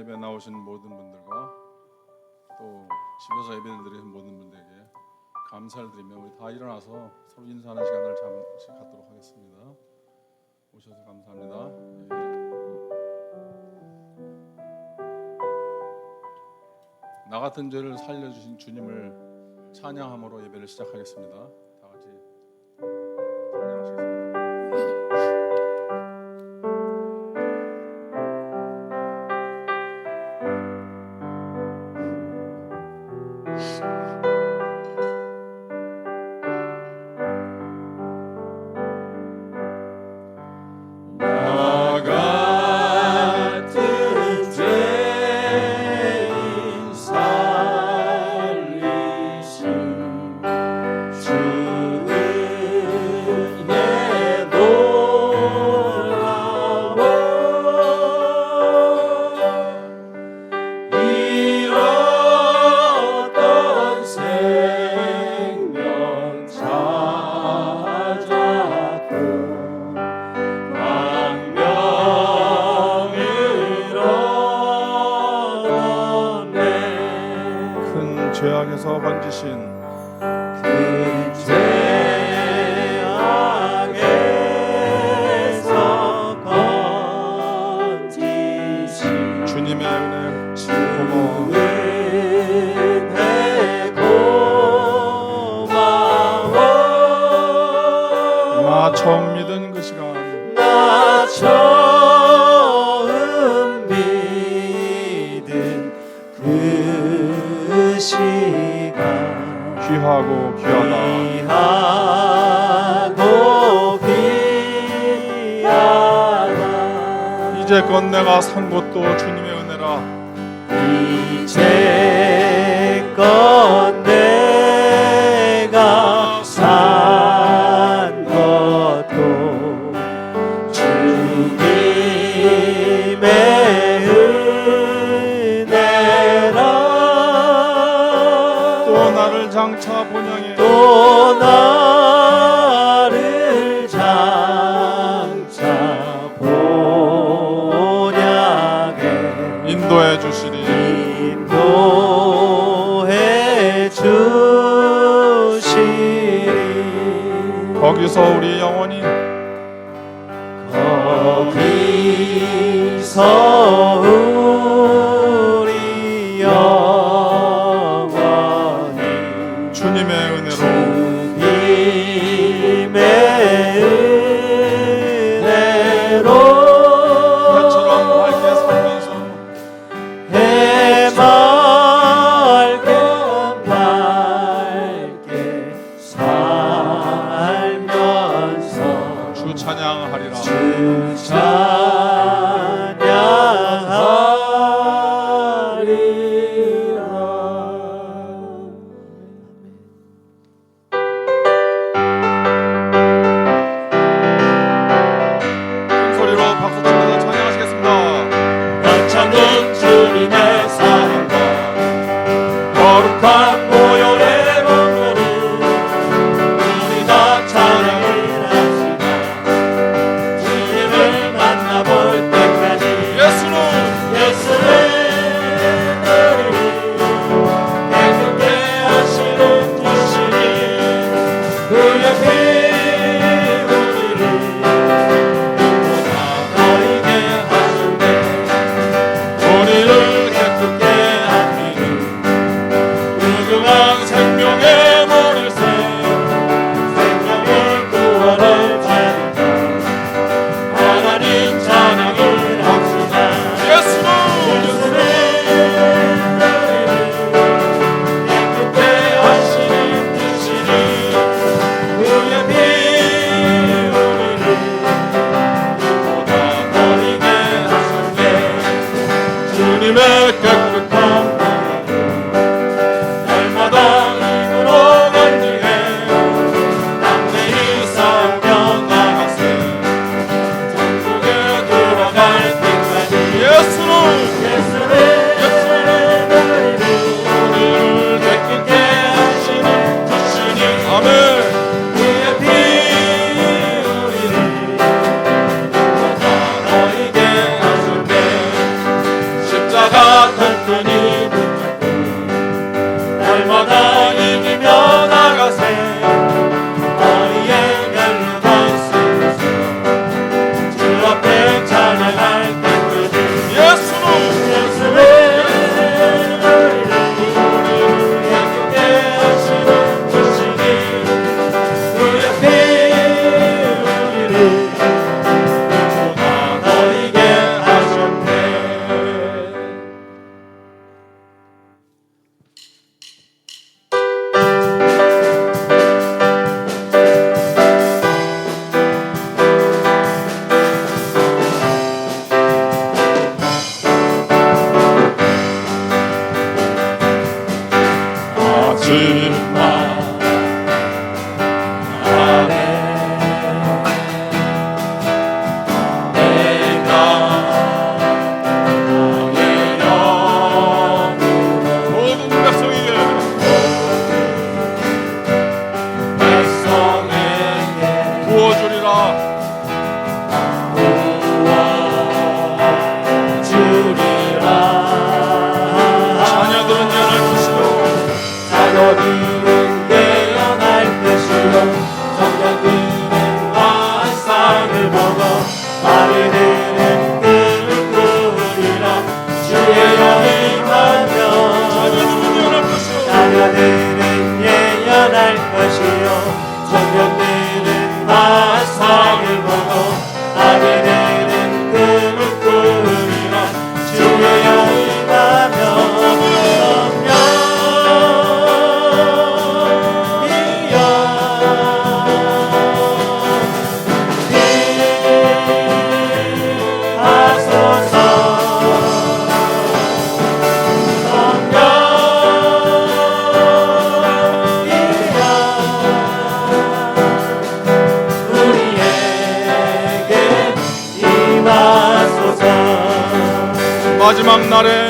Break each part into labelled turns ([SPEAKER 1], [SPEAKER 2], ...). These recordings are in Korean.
[SPEAKER 1] 예배 나오신 모든 분들과 또 집에서 예배를 드리는 모든 분들에게 감사를 드리며 우리 다 일어나서 서로 인사하는 시간을 잠시 갖도록 하겠습니다. 오셔서 감사합니다. 나 같은 죄를 살려주신 주님을 찬양함으로 예배를 시작하겠습니다. 다 같이 찬양하시겠습니다. 죄악에서 건지신
[SPEAKER 2] 그 죄악에서 건지신
[SPEAKER 1] 주님의 은혜
[SPEAKER 2] 고마워.
[SPEAKER 1] 나 처음 믿은 그 시간
[SPEAKER 2] 나 처음 믿은 그 시간
[SPEAKER 1] 귀하고 귀하다. 이제껏 내가 산 것도 주님의 은혜라.
[SPEAKER 2] 이제껏 내가 산 것도 주님의 은혜라.
[SPEAKER 1] 또 나를 장차 본향에
[SPEAKER 2] 또 나를 장차 본향에
[SPEAKER 1] 인도해 주시리.
[SPEAKER 2] 인도해 주시리.
[SPEAKER 1] 거기서 우리 영원히
[SPEAKER 2] 거기서 우리 영원히
[SPEAKER 1] 주님의 은혜로
[SPEAKER 2] 주님의 은혜로
[SPEAKER 1] 해처럼 밝게 살면서
[SPEAKER 2] 해맑게 밝게 살면서
[SPEAKER 1] 주 찬양하리라.
[SPEAKER 2] 주 찬양하리라.
[SPEAKER 1] 큰 소리로 박수 치면서 찬양하시겠습니다.
[SPEAKER 2] 가창은 주님의 사랑과 거룩한 보혈의 법도를 우리 다 찬양을 합시다. 주님을 만나볼 때까지
[SPEAKER 1] 예수는
[SPEAKER 2] 너희를 행복해 하시는 주시니 그의 피 우리를 너희게 하셨네. 우리를 기쁘게 하기를 누구가 주마 아래 내가 나의 영으로
[SPEAKER 1] 모든 백성에게
[SPEAKER 2] 백성에게
[SPEAKER 1] 부어주리라.
[SPEAKER 2] 주리라
[SPEAKER 1] 자녀들은 예언할 것이요
[SPEAKER 2] 자녀들은 예언할 것이요 청년들은 환상을 보고 아이들은 꿈을 꾸리라 주의 영이 하며
[SPEAKER 1] 자녀들은 예언할 것이요
[SPEAKER 2] 자녀들은 예언할 것이요 청년들은 환상을 보고 아이들은 꿈을 꾸리라 주의 영이 하며
[SPEAKER 1] 마지막 날에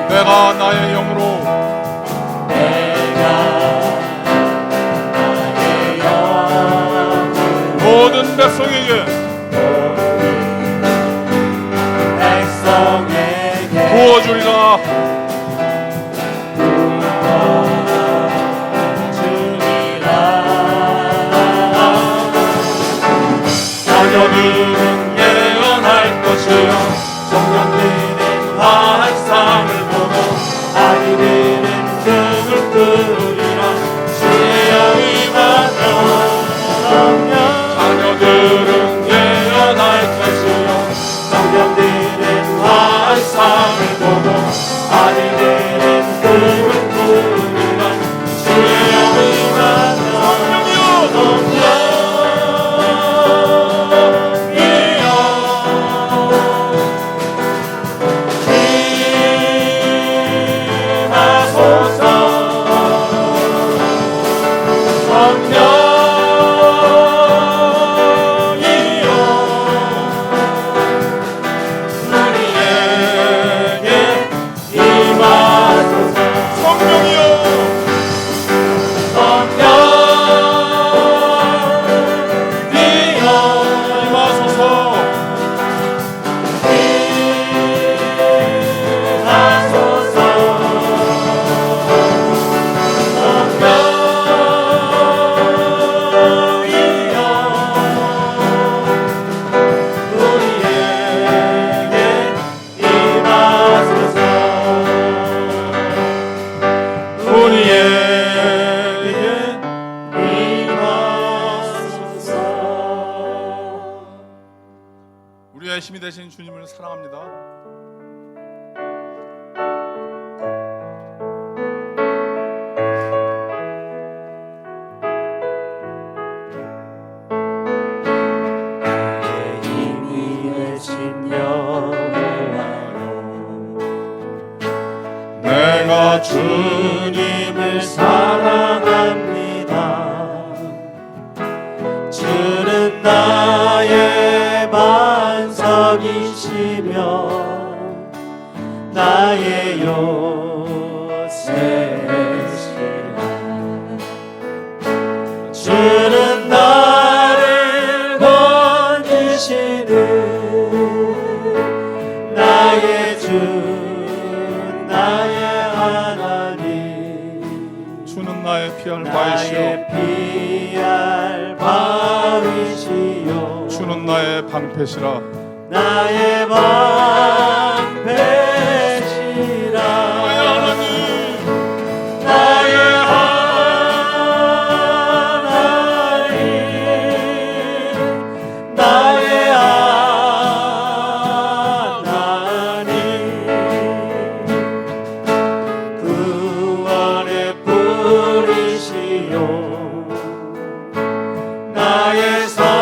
[SPEAKER 1] 내가 나의 영으로 모든 백성에게 부어주리라.
[SPEAKER 2] 자녀들은 예언할 것이요 청년들은 환상을 보고 아이들은 꿈을 꾸리라 주의 영이 하며 자녀들은 예언할 것이요 청년들은 환상을 보고 아이들은 꿈을 꾸리라 주의 영이 하며
[SPEAKER 1] 우리의 힘이 되신 주님을 사랑합니다.
[SPEAKER 2] 힘이 되신 여호와로
[SPEAKER 1] 내가
[SPEAKER 2] 주님을 사랑합니다. 주는 나의 반석이시며 나의 요새시라. 주는 나를 건지시는 나의 주 나의 하나님.
[SPEAKER 1] 주는 나의 피할 바이시요
[SPEAKER 2] 나의 피할 바위시요
[SPEAKER 1] 주는 나의 방패시라.
[SPEAKER 2] 나의 방패시라.
[SPEAKER 1] 나의 하나님
[SPEAKER 2] 나의 하나님 나의 하나님 구원의 뿌리시요 나의 산성이라.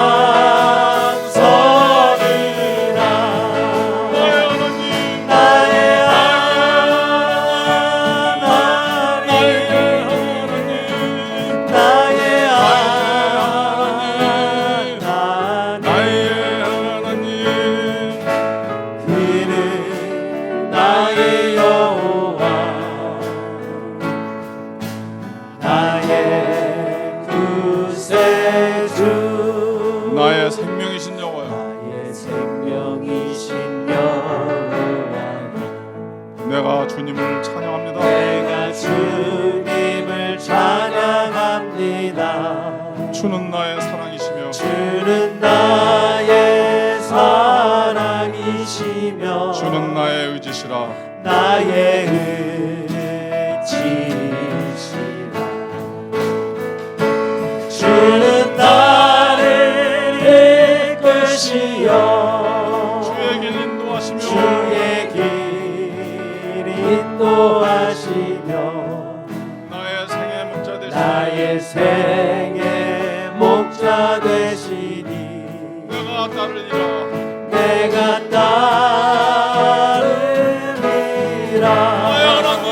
[SPEAKER 1] 주님을 찬양합니다.
[SPEAKER 2] 내가 주님을 찬양합니다.
[SPEAKER 1] 주는 나의 사랑이시며
[SPEAKER 2] 주는 나의 사랑이시며
[SPEAKER 1] 주는 나의 의지시라.
[SPEAKER 2] 나의 의지시라. 주는 나를 이끄시어
[SPEAKER 1] 주의 길 인도하시며
[SPEAKER 2] 주의 길 인도하시며 나의 생의 목자 되시니
[SPEAKER 1] 내가 따르리라.
[SPEAKER 2] 내가 따르리라.
[SPEAKER 1] 나의 하나님,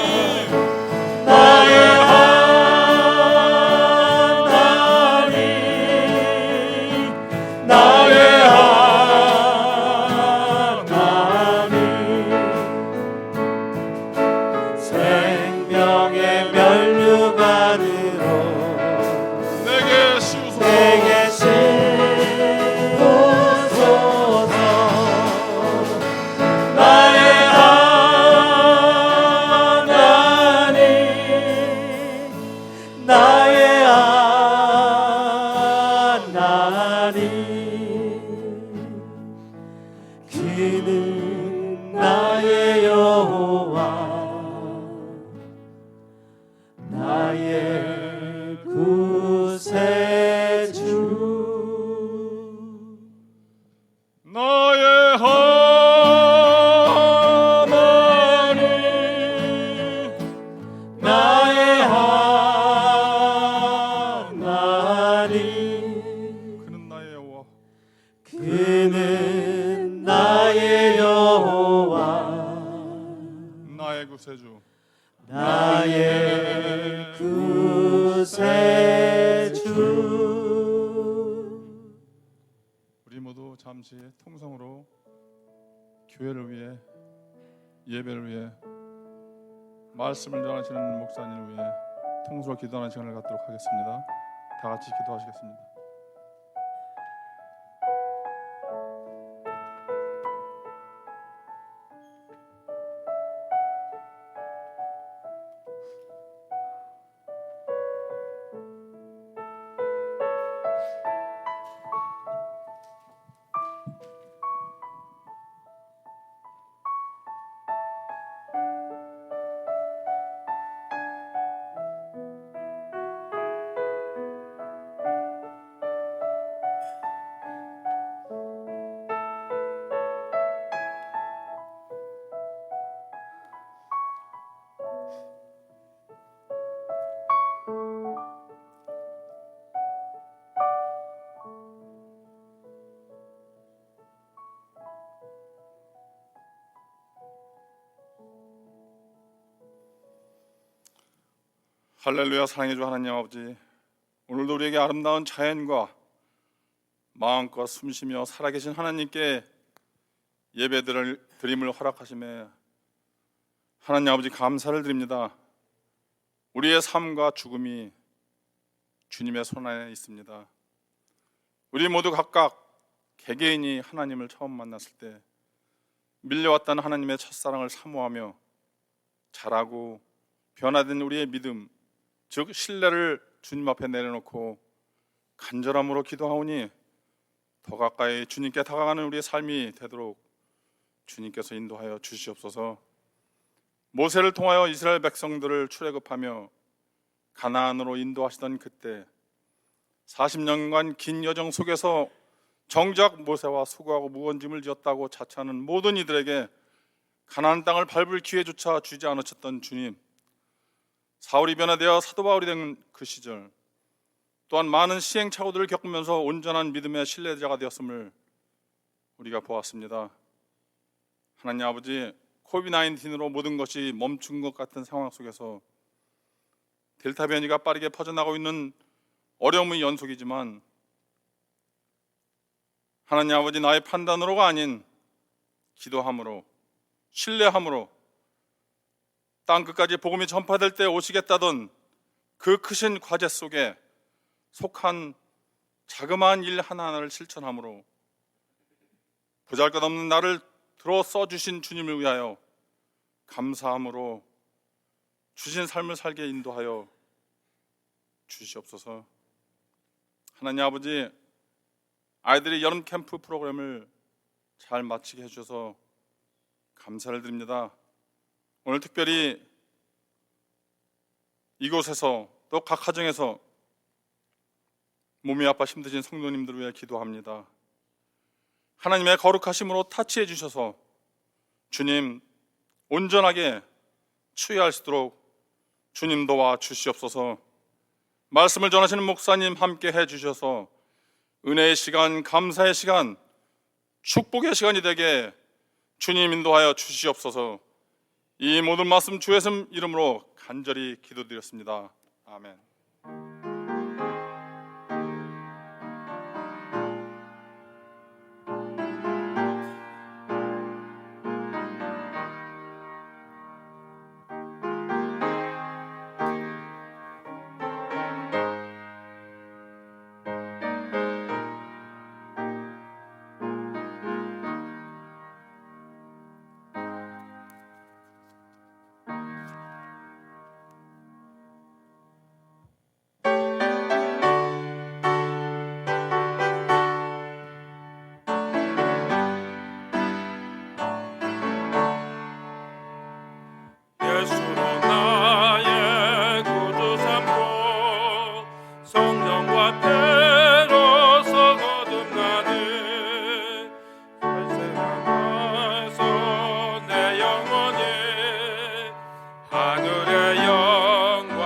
[SPEAKER 2] 나의 하나님, 나의 하나님, 생명의 면류관으로
[SPEAKER 1] 내게 씌우소서.
[SPEAKER 2] 내게 씌우소서. 나의 하나님, 나의 하나님, 그는 나의 여호와 나의 구세주.
[SPEAKER 1] 나의 하나님,
[SPEAKER 2] 나의 하나님,
[SPEAKER 1] 그는 나의 여호와
[SPEAKER 2] 그는 나의 여호와
[SPEAKER 1] 나의 구세주.
[SPEAKER 2] 나의 구세주.
[SPEAKER 1] 우리 모두 잠시 통성으로 교회를 위해, 예배를 위해, 말씀을 전하시는 목사님을 위해 통성으로 기도하는 시간을 갖도록 하겠습니다. 다 같이 기도하시겠습니다. 할렐루야. 사랑해 주 하나님 아버지, 오늘도 우리에게 아름다운 자연과 마음껏 숨쉬며 살아계신 하나님께 예배드림을 허락하심에 하나님 아버지 감사를 드립니다. 우리의 삶과 죽음이 주님의 손 안에 있습니다. 우리 모두 각각 개개인이 하나님을 처음 만났을 때 밀려왔던 하나님의 첫사랑을 사모하며 자라고 변화된 우리의 믿음, 즉 신뢰를 주님 앞에 내려놓고 간절함으로 기도하오니 더 가까이 주님께 다가가는 우리의 삶이 되도록 주님께서 인도하여 주시옵소서. 모세를 통하여 이스라엘 백성들을 출애굽하며 가나안으로 인도하시던 그때 40년간 긴 여정 속에서 정작 모세와 수고하고 무거운 짐을 지었다고 자처하는 모든 이들에게 가나안 땅을 밟을 기회조차 주지 않으셨던 주님, 사울이 변화되어 사도 바울이 된 그 시절 또한 많은 시행착오들을 겪으면서 온전한 믿음의 신뢰자가 되었음을 우리가 보았습니다. 하나님 아버지, 코비드-19로 모든 것이 멈춘 것 같은 상황 속에서 델타 변이가 빠르게 퍼져나가고 있는 어려움의 연속이지만 하나님 아버지, 나의 판단으로가 아닌 기도함으로, 신뢰함으로 땅끝까지 복음이 전파될 때 오시겠다던 그 크신 과제 속에 속한 자그마한 일 하나하나를 실천함으로 보잘것없는 나를 들어 써주신 주님을 위하여 감사함으로 주신 삶을 살게 인도하여 주시옵소서. 하나님 아버지, 아이들이 여름 캠프 프로그램을 잘 마치게 해주셔서 감사를 드립니다. 오늘 특별히 이곳에서 또 각 가정에서 몸이 아파 힘드신 성도님들을 위해 기도합니다. 하나님의 거룩하심으로 타치해 주셔서 주님 온전하게 추이할 수 있도록 주님 도와 주시옵소서. 말씀을 전하시는 목사님 함께 해 주셔서 은혜의 시간, 감사의 시간, 축복의 시간이 되게 주님 인도하여 주시옵소서. 이 모든 말씀 주 예수 이름으로 간절히 기도드렸습니다. 아멘.
[SPEAKER 3] 예수로 나의 구주 삼고 성령과 피로서 거듭나니 살생하면서 내 영혼이 하늘의 영광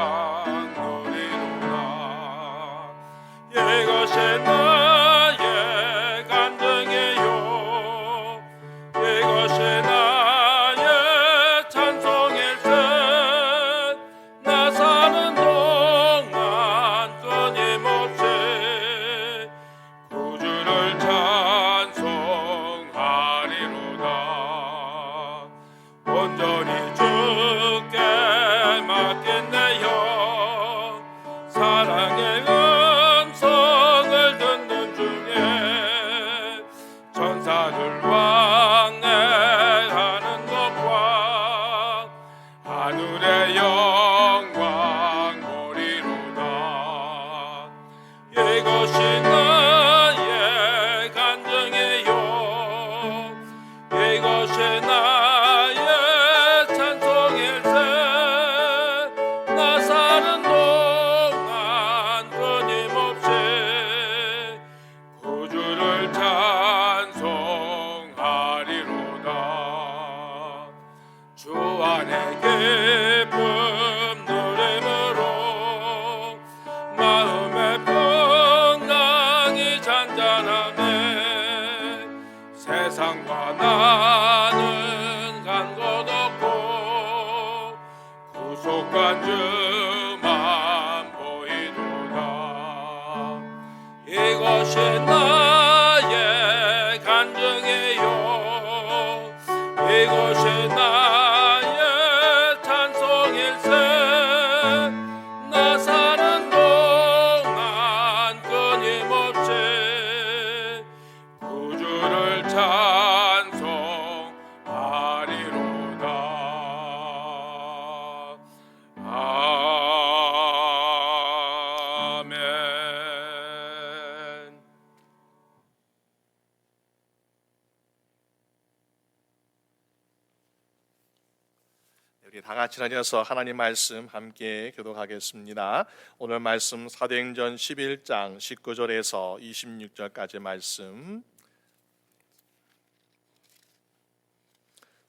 [SPEAKER 3] 누리노라. 이것이 나의 간증이요 이것이 나의 찬송일세. 나 사는 동안 끊임없이 구주를 찬송하리로다. 온전히 주께 맡긴 내 영 사랑의 음성을 듣는 중에 천사들 왕래하는 것과 하늘의 영광 보리로다. 이것이 나의 간증이요 이것이 나의 찬송일세. 나 사는 동안 끊임없이 구주를 찬송하리로다. 주 안에 기쁨 누림으로 마음의 평강이 잔잔하네. 세상과 나는 간 곳 없고 구속한 주만 보이도다. 이것이 나의 간증이요 이것이 나의 찬송일세. 나 사는 동안 끊임없이 구주를 찬송하리로다. 아멘.
[SPEAKER 4] 우리 다 같이 일어나서 하나님 말씀 함께 교독하겠습니다. 오늘 말씀 사도행전 11장 19절에서 26절까지 말씀.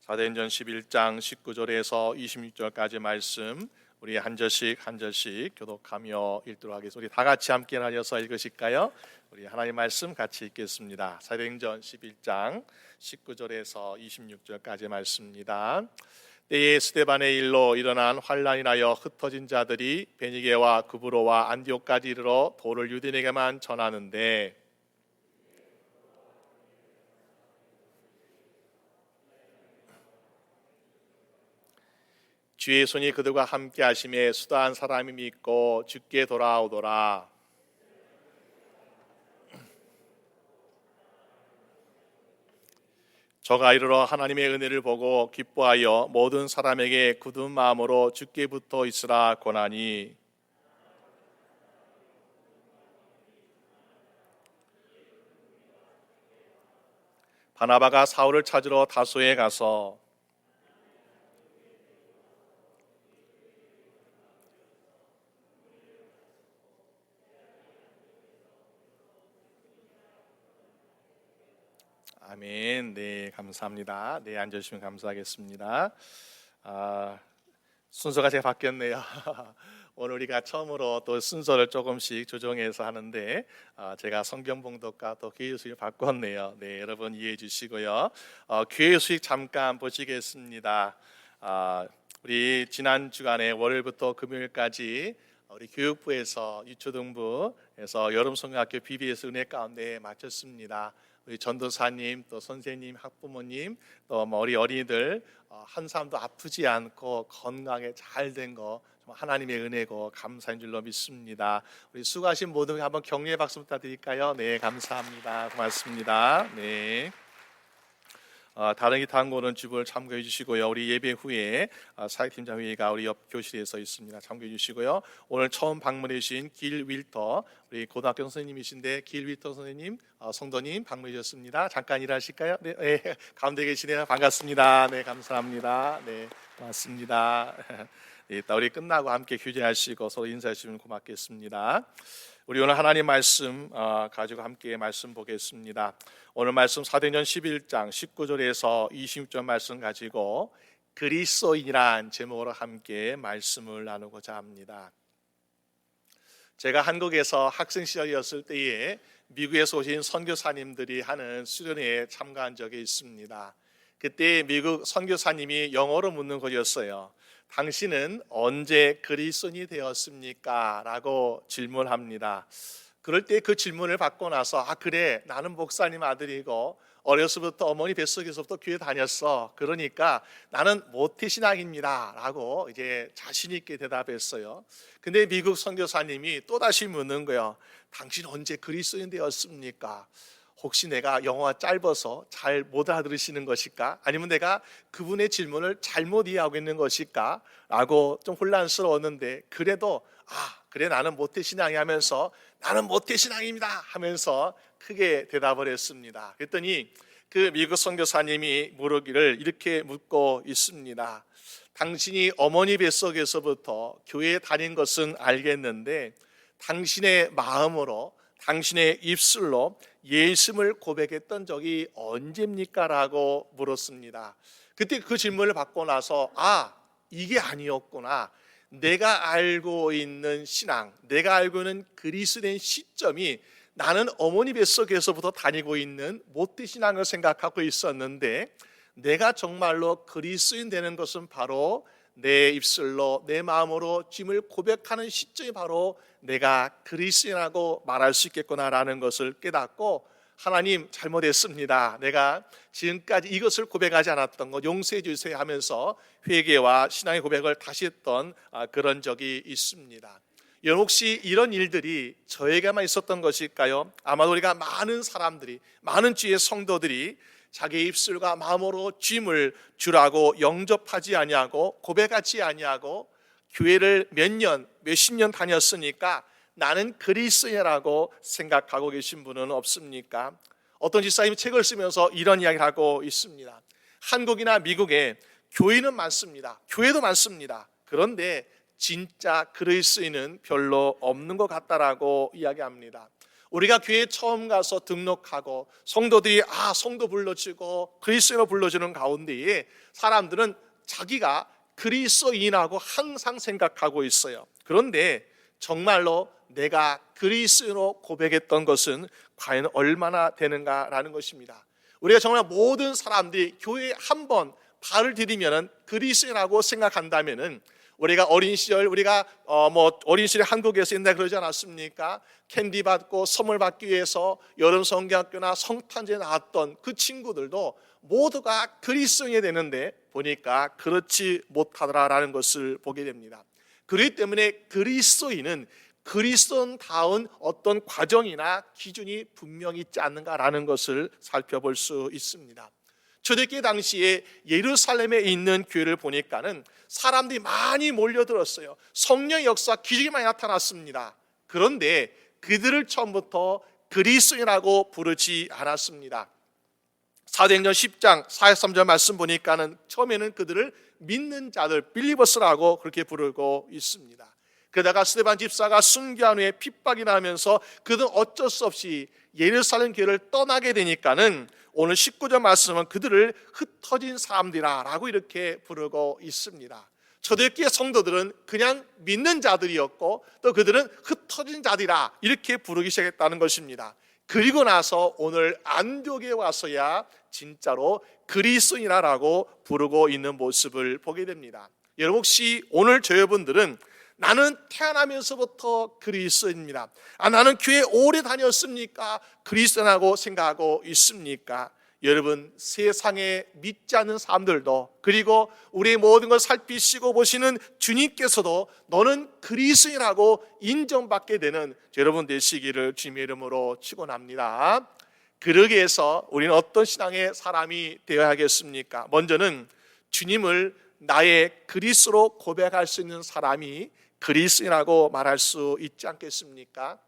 [SPEAKER 4] 사도행전 11장 19절에서 26절까지 말씀 우리 한 절씩 한 절씩 교독하며 읽도록 하겠습니다. 우리 다 같이 함께 일어나서 읽으실까요? 우리 하나님 말씀 같이 읽겠습니다. 사도행전 11장 19절에서 26절까지 말씀입니다. 때에 스데반의 일로 일어난 환란이 나여 흩어진 자들이 베니게와 구브로와 안디옥까지 이르러 도를 유대인에게만 전하는데 주의 손이 그들과 함께 하심에 수다한 사람이 믿고 주께 돌아오더라. 저가 이르러 하나님의 은혜를 보고 기뻐하여 모든 사람에게 굳은 마음으로 주께 붙어 있으라 권하니 바나바가 사울을 찾으러 다소에 가서 아멘. 네, 감사합니다. 네, 앉으시면 감사하겠습니다. 순서가 제가 바뀌었네요. 오늘 우리가 처음으로 또 순서를 조금씩 조정해서 하는데 제가 성경 봉독과 또 교회 수익을 바꿨네요. 네, 여러분 이해해 주시고요. 교회 수익 잠깐 보시겠습니다. 우리 지난 주간에 월요일부터 금요일까지 우리 교육부에서 유초등부에서 여름성경학교 BBS 은혜 가운데 마쳤습니다. 우리 전도사님, 또 선생님, 학부모님, 또 우리 어린이들 한 사람도 아프지 않고 건강하게 잘 된 거 하나님의 은혜고 감사인 줄로 믿습니다. 우리 수고하신 모든 분께 한번 격려의 박수 부탁드릴까요? 네, 감사합니다. 고맙습니다. 네. 다른 기타 한고는 주부를 참고해 주시고요. 우리 예배 후에 사역팀장 회의가 우리 옆 교실에서 있습니다. 참고해 주시고요. 오늘 처음 방문해 주신 길 윌터 우리 고등학교 선생님이신데 길 윌터 선생님, 성도님 방문해 주셨습니다. 잠깐 일하실까요? 네, 네, 가운데 계시네요. 반갑습니다. 네, 감사합니다. 네, 고맙습니다. 네, 이따 우리 끝나고 함께 교제하시고 서로 인사해 주시면 고맙겠습니다. 우리 오늘 하나님 말씀 가지고 함께 말씀 보겠습니다. 오늘 말씀 사도행전 11장 19절에서 26절 말씀 가지고 그리스도인이란 제목으로 함께 말씀을 나누고자 합니다. 제가 한국에서 학생 시절이었을 때에 미국에서 오신 선교사님들이 하는 수련회에 참가한 적이 있습니다. 그때 미국 선교사님이 영어로 묻는 것이었어요. 당신은 언제 그리스도인이 되었습니까? 라고 질문합니다. 그럴 때 그 질문을 받고 나서 그래, 나는 목사님 아들이고 어려서부터 어머니 뱃속에서부터 교회 다녔어. 그러니까 나는 모태신앙입니다. 라고 이제 자신 있게 대답했어요. 근데 미국 선교사님이 또다시 묻는 거예요. 당신 언제 그리스도인 되었습니까? 혹시 내가 영어가 짧아서 잘 못 알아들으시는 것일까? 아니면 내가 그분의 질문을 잘못 이해하고 있는 것일까? 라고 좀 혼란스러웠는데 그래도 그래 나는 모태신앙이 하면서 나는 모태신앙입니다 하면서 크게 대답을 했습니다. 그랬더니 그 미국 선교사님이 물으기를 이렇게 묻고 있습니다. 당신이 어머니 뱃속에서부터 교회에 다닌 것은 알겠는데 당신의 마음으로 당신의 입술로 예수님을 고백했던 적이 언제입니까? 라고 물었습니다. 그때 그 질문을 받고 나서 이게 아니었구나. 내가 알고 있는 신앙, 내가 알고 있는 그리스도인 시점이 나는 어머니 뱃속에서부터 다니고 있는 모태신앙을 생각하고 있었는데 내가 정말로 그리스도인 되는 것은 바로 내 입술로 내 마음으로 주님을 고백하는 시점이 바로 내가 그리스도인이라고 말할 수 있겠구나라는 것을 깨닫고 하나님 잘못했습니다. 내가 지금까지 이것을 고백하지 않았던 것 용서해 주세요 하면서 회개와 신앙의 고백을 다시 했던 그런 적이 있습니다. 여러분 혹시 이런 일들이 저에게만 있었던 것일까요? 아마도 우리가 많은 사람들이 많은 주의 성도들이 자기 입술과 마음으로 주님을 주라고 영접하지 아니하고 고백하지 아니하고 교회를 몇십 년 다녔으니까 나는 그리스도인이라고 생각하고 계신 분은 없습니까? 어떤 집사님이 책을 쓰면서 이런 이야기를 하고 있습니다. 한국이나 미국에 교회는 많습니다. 교회도 많습니다. 그런데 진짜 그리스도인은 별로 없는 것 같다라고 이야기합니다. 우리가 교회에 처음 가서 등록하고 성도들이 성도 불러주고 그리스도인으로 불러주는 가운데에 사람들은 자기가 그리스도인이라고 항상 생각하고 있어요. 그런데 정말로 내가 그리스도인으로 고백했던 것은 과연 얼마나 되는가라는 것입니다. 우리가 정말 모든 사람들이 교회에 한 번 발을 디디면 그리스도인이라고 생각한다면은 우리가 어린 시절 어린 시절 한국에서 옛날에 그러지 않았습니까? 캔디 받고 선물 받기 위해서 여름 성경학교나 성탄제에 나왔던 그 친구들도 모두가 그리스도인이 되는데 보니까 그렇지 못하더라라는 것을 보게 됩니다. 그렇기 때문에 그리스도인은 그리스도인다운 어떤 과정이나 기준이 분명히 있지 않는가라는 것을 살펴볼 수 있습니다. 초대교회 당시에 예루살렘에 있는 교회를 보니까는 사람들이 많이 몰려들었어요. 성령의 역사, 기적이 많이 나타났습니다. 그런데 그들을 처음부터 그리스도인이라고 부르지 않았습니다. 사도행전 10장 43절 말씀 보니까는 처음에는 그들을 믿는 자들, 빌리버스라고 그렇게 부르고 있습니다. 그러다가 스데반 집사가 순교한 후에 핍박이 나면서 그들은 어쩔 수 없이 예루살렘 교회를 떠나게 되니까는 오늘 19절 말씀은 그들을 흩어진 사람들이라고 이렇게 부르고 있습니다. 초대교회 성도들은 그냥 믿는 자들이었고 또 그들은 흩어진 자들이라 이렇게 부르기 시작했다는 것입니다. 그리고 나서 오늘 안디옥에 와서야 진짜로 그리스도인이라고 부르고 있는 모습을 보게 됩니다. 여러분 혹시 오늘 저여러분들은 나는 태어나면서부터 그리스도인입니다. 나는 교회 오래 다녔습니까? 그리스도라고 생각하고 있습니까? 여러분 세상에 믿지 않는 사람들도 그리고 우리의 모든 걸 살피시고 보시는 주님께서도 너는 그리스도인이라고 인정받게 되는 여러분 되시기를 주님의 이름으로 축원합니다. 그러기 위해서 우리는 어떤 신앙의 사람이 되어야 하겠습니까? 먼저는 주님을 나의 그리스도로 고백할 수 있는 사람이 그리스도인이라고 말할 수 있지 않겠습니까?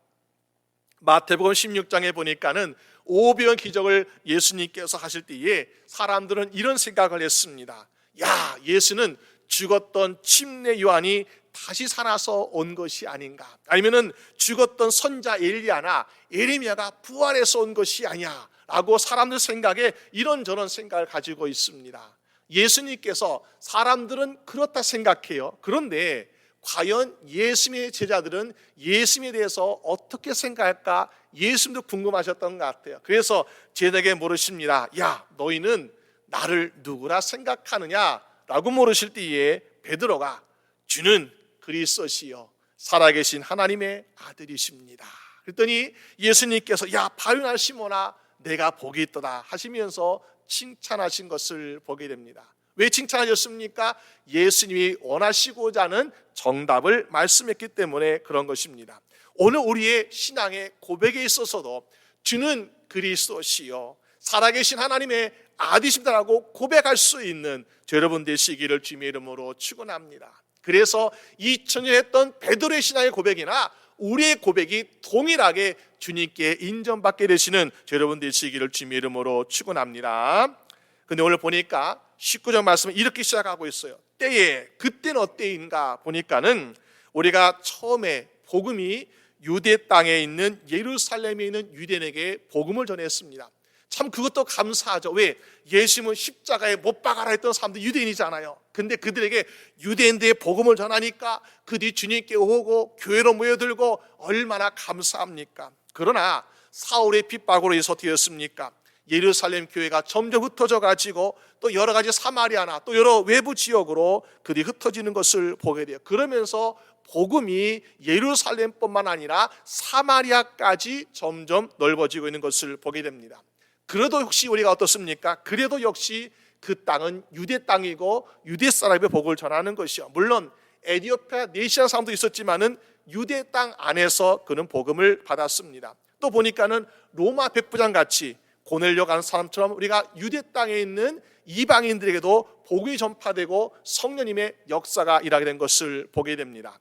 [SPEAKER 4] 마태복음 16장에 보니까는 오병 기적을 예수님께서 하실 때에 사람들은 이런 생각을 했습니다. 야, 예수는 죽었던 침례 요한이 다시 살아서 온 것이 아닌가? 아니면은 죽었던 선자 엘리야나 예레미야가 부활해서 온 것이 아니야? 라고 사람들 생각에 이런저런 생각을 가지고 있습니다. 예수님께서 사람들은 그렇다 생각해요. 그런데 과연 예수님의 제자들은 예수님에 대해서 어떻게 생각할까? 예수님도 궁금하셨던 것 같아요. 그래서 제자에게 물으십니다. 야, 너희는 나를 누구라 생각하느냐? 라고 물으실 때에 베드로가 주는 그리스도시요 살아계신 하나님의 아들이십니다. 그랬더니 예수님께서 야, 바요나 시몬아 내가 복이 있도다 하시면서 칭찬하신 것을 보게 됩니다. 왜 칭찬하셨습니까? 예수님이 원하시고자 하는 정답을 말씀했기 때문에 그런 것입니다. 오늘 우리의 신앙의 고백에 있어서도 주는 그리스도시요 살아계신 하나님의 아들이십니다라고 고백할 수 있는 여러분 되시기를 주님의 이름으로 축원합니다. 그래서 2000년 했던 베드로의 신앙의 고백이나 우리의 고백이 동일하게 주님께 인정받게 되시는 여러분 되시기를 주님의 이름으로 축원합니다. 근데 오늘 보니까 19절 말씀은 이렇게 시작하고 있어요. 때에, 그때는 어때인가 보니까는 우리가 처음에 복음이 유대 땅에 있는 예루살렘에 있는 유대인에게 복음을 전했습니다. 참 그것도 감사하죠. 왜? 예수님은 십자가에 못 박아라 했던 사람들 유대인이잖아요. 근데 그들에게 유대인들의 복음을 전하니까 그들이 주님께 오고 교회로 모여들고 얼마나 감사합니까? 그러나 사울의 핍박으로 인해서 되었습니까? 예루살렘 교회가 점점 흩어져 가지고 또 여러 가지 사마리아나 또 여러 외부 지역으로 그들이 흩어지는 것을 보게 돼요. 그러면서 복음이 예루살렘뿐만 아니라 사마리아까지 점점 넓어지고 있는 것을 보게 됩니다. 그래도 혹시 우리가 어떻습니까? 그래도 역시 그 땅은 유대 땅이고 유대 사람의 복음을 전하는 것이요. 물론 에티오피아 네시아 사람도 있었지만은 유대 땅 안에서 그는 복음을 받았습니다. 또 보니까는 로마 백부장 같이 고넬료 가는 사람처럼 우리가 유대 땅에 있는 이방인들에게도 복음이 전파되고 성령님의 역사가 일하게 된 것을 보게 됩니다.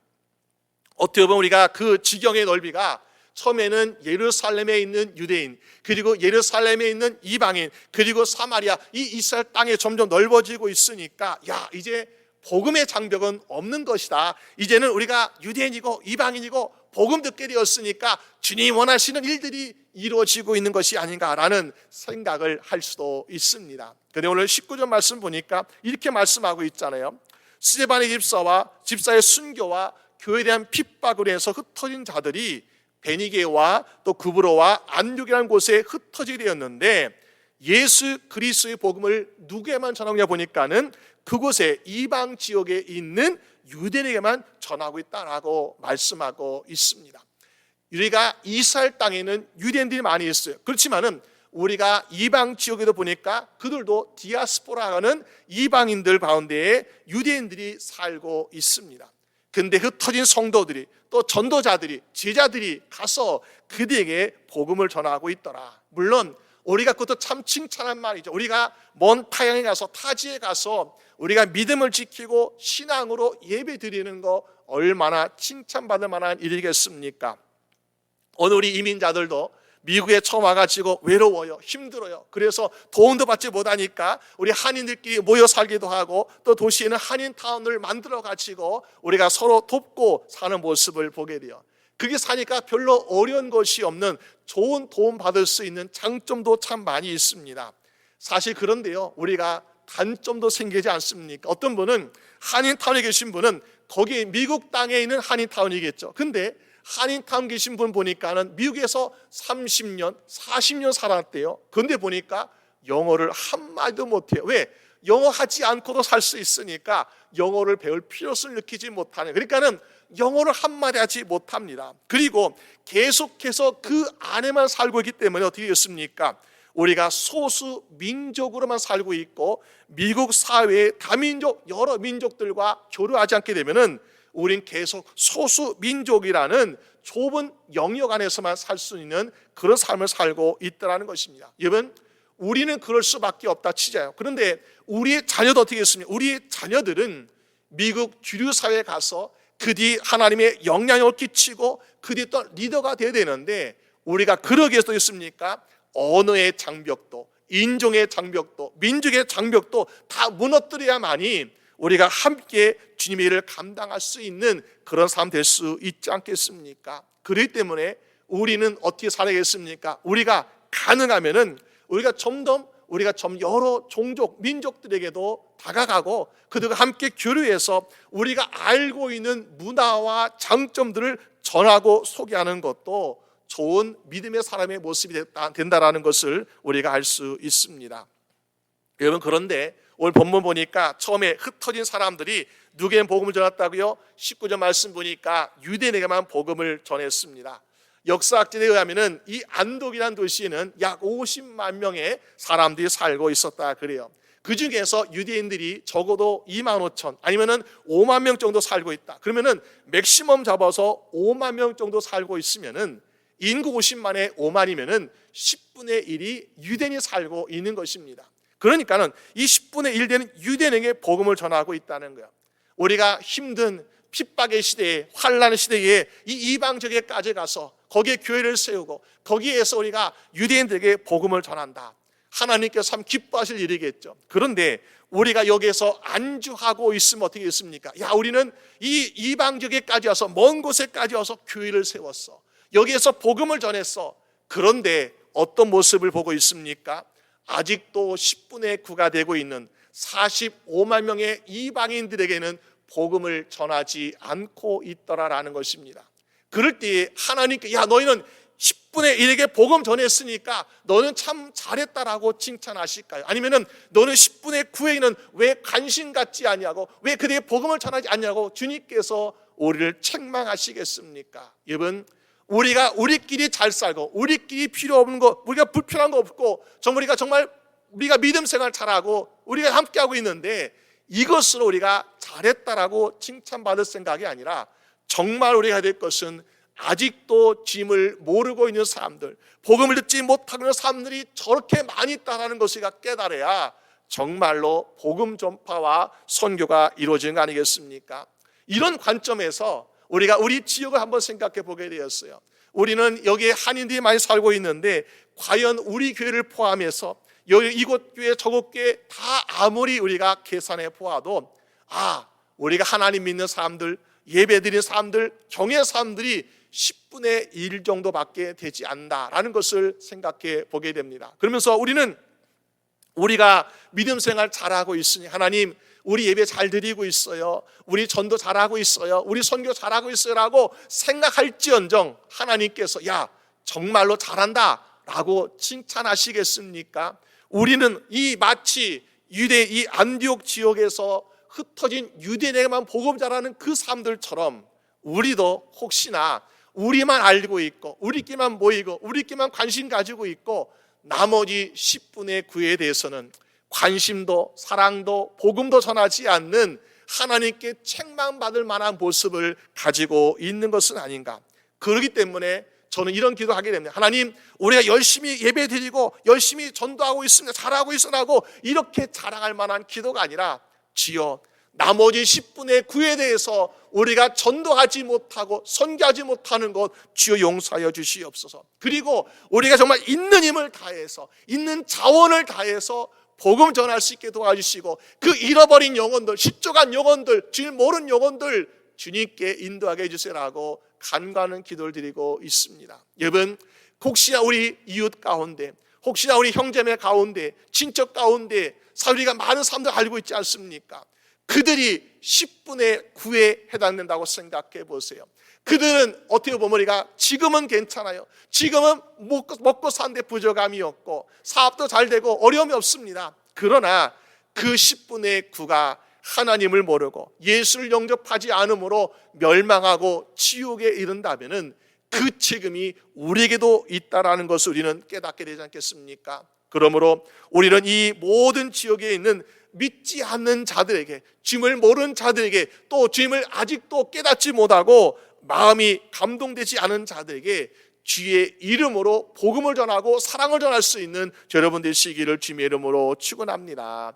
[SPEAKER 4] 어떻게 보면 우리가 그 지경의 넓이가 처음에는 예루살렘에 있는 유대인, 그리고 예루살렘에 있는 이방인, 그리고 사마리아, 이 이스라엘 땅에 점점 넓어지고 있으니까 야, 이제 복음의 장벽은 없는 것이다. 이제는 우리가 유대인이고 이방인이고 복음 듣게 되었으니까 주님 원하시는 일들이 이루어지고 있는 것이 아닌가라는 생각을 할 수도 있습니다. 그런데 오늘 19절 말씀 보니까 이렇게 말씀하고 있잖아요. 스데반의 집사와 집사의 순교와 교회에 대한 핍박으로 해서 흩어진 자들이 베니게와 또 구브로와 안디옥이라는 곳에 흩어지게 되었는데 예수 그리스도의 복음을 누구에만 전하느냐 보니까는 그곳에 이방 지역에 있는 유대인에게만 전하고 있다라고 말씀하고 있습니다. 우리가 이스라엘 땅에는 유대인들이 많이 있어요. 그렇지만은 우리가 이방 지역에도 보니까 그들도 디아스포라하는 이방인들 가운데에 유대인들이 살고 있습니다. 근데 흩어진 성도들이 또 전도자들이 제자들이 가서 그들에게 복음을 전하고 있더라. 물론 우리가 그것도 참 칭찬한 말이죠. 우리가 먼 타향에 가서, 타지에 가서 우리가 믿음을 지키고 신앙으로 예배 드리는 거 얼마나 칭찬받을 만한 일이겠습니까? 오늘 우리 이민자들도 미국에 처음 와가지고 외로워요, 힘들어요. 그래서 도움도 받지 못하니까 우리 한인들끼리 모여 살기도 하고, 또 도시에는 한인타운을 만들어가지고 우리가 서로 돕고 사는 모습을 보게 돼요. 그게 사니까 별로 어려운 것이 없는, 좋은 도움 받을 수 있는 장점도 참 많이 있습니다. 사실 그런데요, 우리가 단점도 생기지 않습니까? 어떤 분은 한인타운에 계신 분은 거기 미국 땅에 있는 한인타운이겠죠. 근데 한인타운 계신 분 보니까는 미국에서 30년, 40년 살았대요. 그런데 보니까 영어를 한마디도 못해요. 왜? 영어 하지 않고도 살 수 있으니까 영어를 배울 필요성을 느끼지 못하는, 그러니까는 영어를 한마디 하지 못합니다. 그리고 계속해서 그 안에만 살고 있기 때문에 어떻게 됐습니까? 우리가 소수 민족으로만 살고 있고 미국 사회의 다민족 여러 민족들과 교류하지 않게 되면은 우린 계속 소수 민족이라는 좁은 영역 안에서만 살 수 있는 그런 삶을 살고 있다는 것입니다. 여러분, 우리는 그럴 수밖에 없다 치자요. 그런데 우리의 자녀도 어떻게 했습니까? 우리의 자녀들은 미국 주류 사회에 가서 그 뒤 하나님의 영향력을 끼치고 그 뒤 또 리더가 돼야 되는데, 우리가 그러기 위해서 있습니까? 언어의 장벽도, 인종의 장벽도, 민족의 장벽도 다 무너뜨려야만이 우리가 함께 주님의 일을 감당할 수 있는 그런 삶 될 수 있지 않겠습니까? 그렇기 때문에 우리는 어떻게 살아야겠습니까? 우리가 가능하면은 우리가 좀 여러 종족, 민족들에게도 다가가고 그들과 함께 교류해서 우리가 알고 있는 문화와 장점들을 전하고 소개하는 것도 좋은 믿음의 사람의 모습이 된다라는 것을 우리가 알 수 있습니다. 여러분, 그런데 오늘 본문 보니까 처음에 흩어진 사람들이 누구에게 복음을 전했다고요? 19절 말씀 보니까 유대인에게만 복음을 전했습니다. 역사학자에 의하면 이 안독이라는 도시에는 약 50만 명의 사람들이 살고 있었다 그래요. 그 중에서 유대인들이 적어도 2만 5천 아니면은 5만 명 정도 살고 있다. 그러면은 맥시멈 잡아서 5만 명 정도 살고 있으면은 인구 50만에 5만이면은 10분의 1이 유대인이 살고 있는 것입니다. 그러니까는 이 10분의 1 되는 유대인에게 복음을 전하고 있다는 거야. 우리가 힘든 핍박의 시대에, 환난의 시대에 이 이방적에까지 가서 거기에 교회를 세우고 거기에서 우리가 유대인들에게 복음을 전한다. 하나님께서 참 기뻐하실 일이겠죠. 그런데 우리가 여기에서 안주하고 있으면 어떻게 됐습니까? 야, 우리는 이 이방적에까지 와서, 먼 곳에까지 와서 교회를 세웠어. 여기에서 복음을 전했어. 그런데 어떤 모습을 보고 있습니까? 아직도 10분의 9가 되고 있는 45만 명의 이방인들에게는 복음을 전하지 않고 있더라라는 것입니다. 그럴 때 하나님께, 야, 너희는 10분의 1에게 복음 전했으니까 너는 참 잘했다라고 칭찬하실까요? 아니면은 너는 10분의 9에는 왜 관심 갖지 않냐고, 왜 그들에게 복음을 전하지 않냐고 주님께서 우리를 책망하시겠습니까? 여러분, 우리가 우리끼리 잘 살고 우리끼리 필요 없는 거, 우리가 불편한 거 없고 정말 우리가 믿음 생활 잘하고 우리가 함께하고 있는데, 이것으로 우리가 잘했다라고 칭찬받을 생각이 아니라 정말 우리가 해야 될 것은 아직도 주님을 모르고 있는 사람들, 복음을 듣지 못하고 있는 사람들이 저렇게 많이 있다는 것을 우리가 깨달아야 정말로 복음 전파와 선교가 이루어지는 거 아니겠습니까? 이런 관점에서 우리가 우리 지역을 한번 생각해 보게 되었어요. 우리는 여기에 한인들이 많이 살고 있는데, 과연 우리 교회를 포함해서 이곳 교회 저곳 교회 다 아무리 우리가 계산해 보아도, 우리가 하나님 믿는 사람들, 예배드리는 사람들, 경외 사람들이 10분의 1 정도밖에 되지 않는다라는 것을 생각해 보게 됩니다. 그러면서 우리가 믿음 생활 잘하고 있으니, 하나님 우리 예배 잘 드리고 있어요, 우리 전도 잘하고 있어요, 우리 선교 잘하고 있어요 라고 생각할지언정 하나님께서 야, 정말로 잘한다 라고 칭찬하시겠습니까? 우리는 마치 이 안디옥 지역에서 흩어진 유대인에게만 복음 전하는 그 사람들처럼 우리도 혹시나 우리만 알고 있고 우리끼만 모이고 우리끼만 관심 가지고 있고 나머지 10분의 9에 대해서는 관심도 사랑도 복음도 전하지 않는, 하나님께 책망받을 만한 모습을 가지고 있는 것은 아닌가. 그렇기 때문에 저는 이런 기도하게 됩니다. 하나님, 우리가 열심히 예배드리고 열심히 전도하고 있습니다, 잘하고 있으라고 이렇게 자랑할 만한 기도가 아니라, 주여 나머지 10분의 9에 대해서 우리가 전도하지 못하고 선교하지 못하는 것 주여 용서하여 주시옵소서. 그리고 우리가 정말 있는 힘을 다해서, 있는 자원을 다해서 복음 전할 수 있게 도와주시고, 그 잃어버린 영혼들, 실족한 영혼들, 주님 모르는 영혼들 주님께 인도하게 해주세요라고 간구하는 기도를 드리고 있습니다. 여러분, 혹시나 우리 이웃 가운데, 혹시나 우리 형제매 가운데, 친척 가운데 우리가 많은 사람들 알고 있지 않습니까? 그들이 10분의 9에 해당된다고 생각해 보세요. 그들은 어떻게 보면 우리가 지금은 괜찮아요, 지금은 먹고 사는데 부족함이 없고 사업도 잘 되고 어려움이 없습니다. 그러나 그 10분의 9가 하나님을 모르고 예수를 영접하지 않음으로 멸망하고 지옥에 이른다면 그 책임이 우리에게도 있다라는 것을 우리는 깨닫게 되지 않겠습니까? 그러므로 우리는 이 모든 지역에 있는 믿지 않는 자들에게, 주님을 모르는 자들에게, 또 주님을 아직도 깨닫지 못하고 마음이 감동되지 않은 자들에게 주의 이름으로 복음을 전하고 사랑을 전할 수 있는 여러분 되시기를 주님의 이름으로 축원합니다.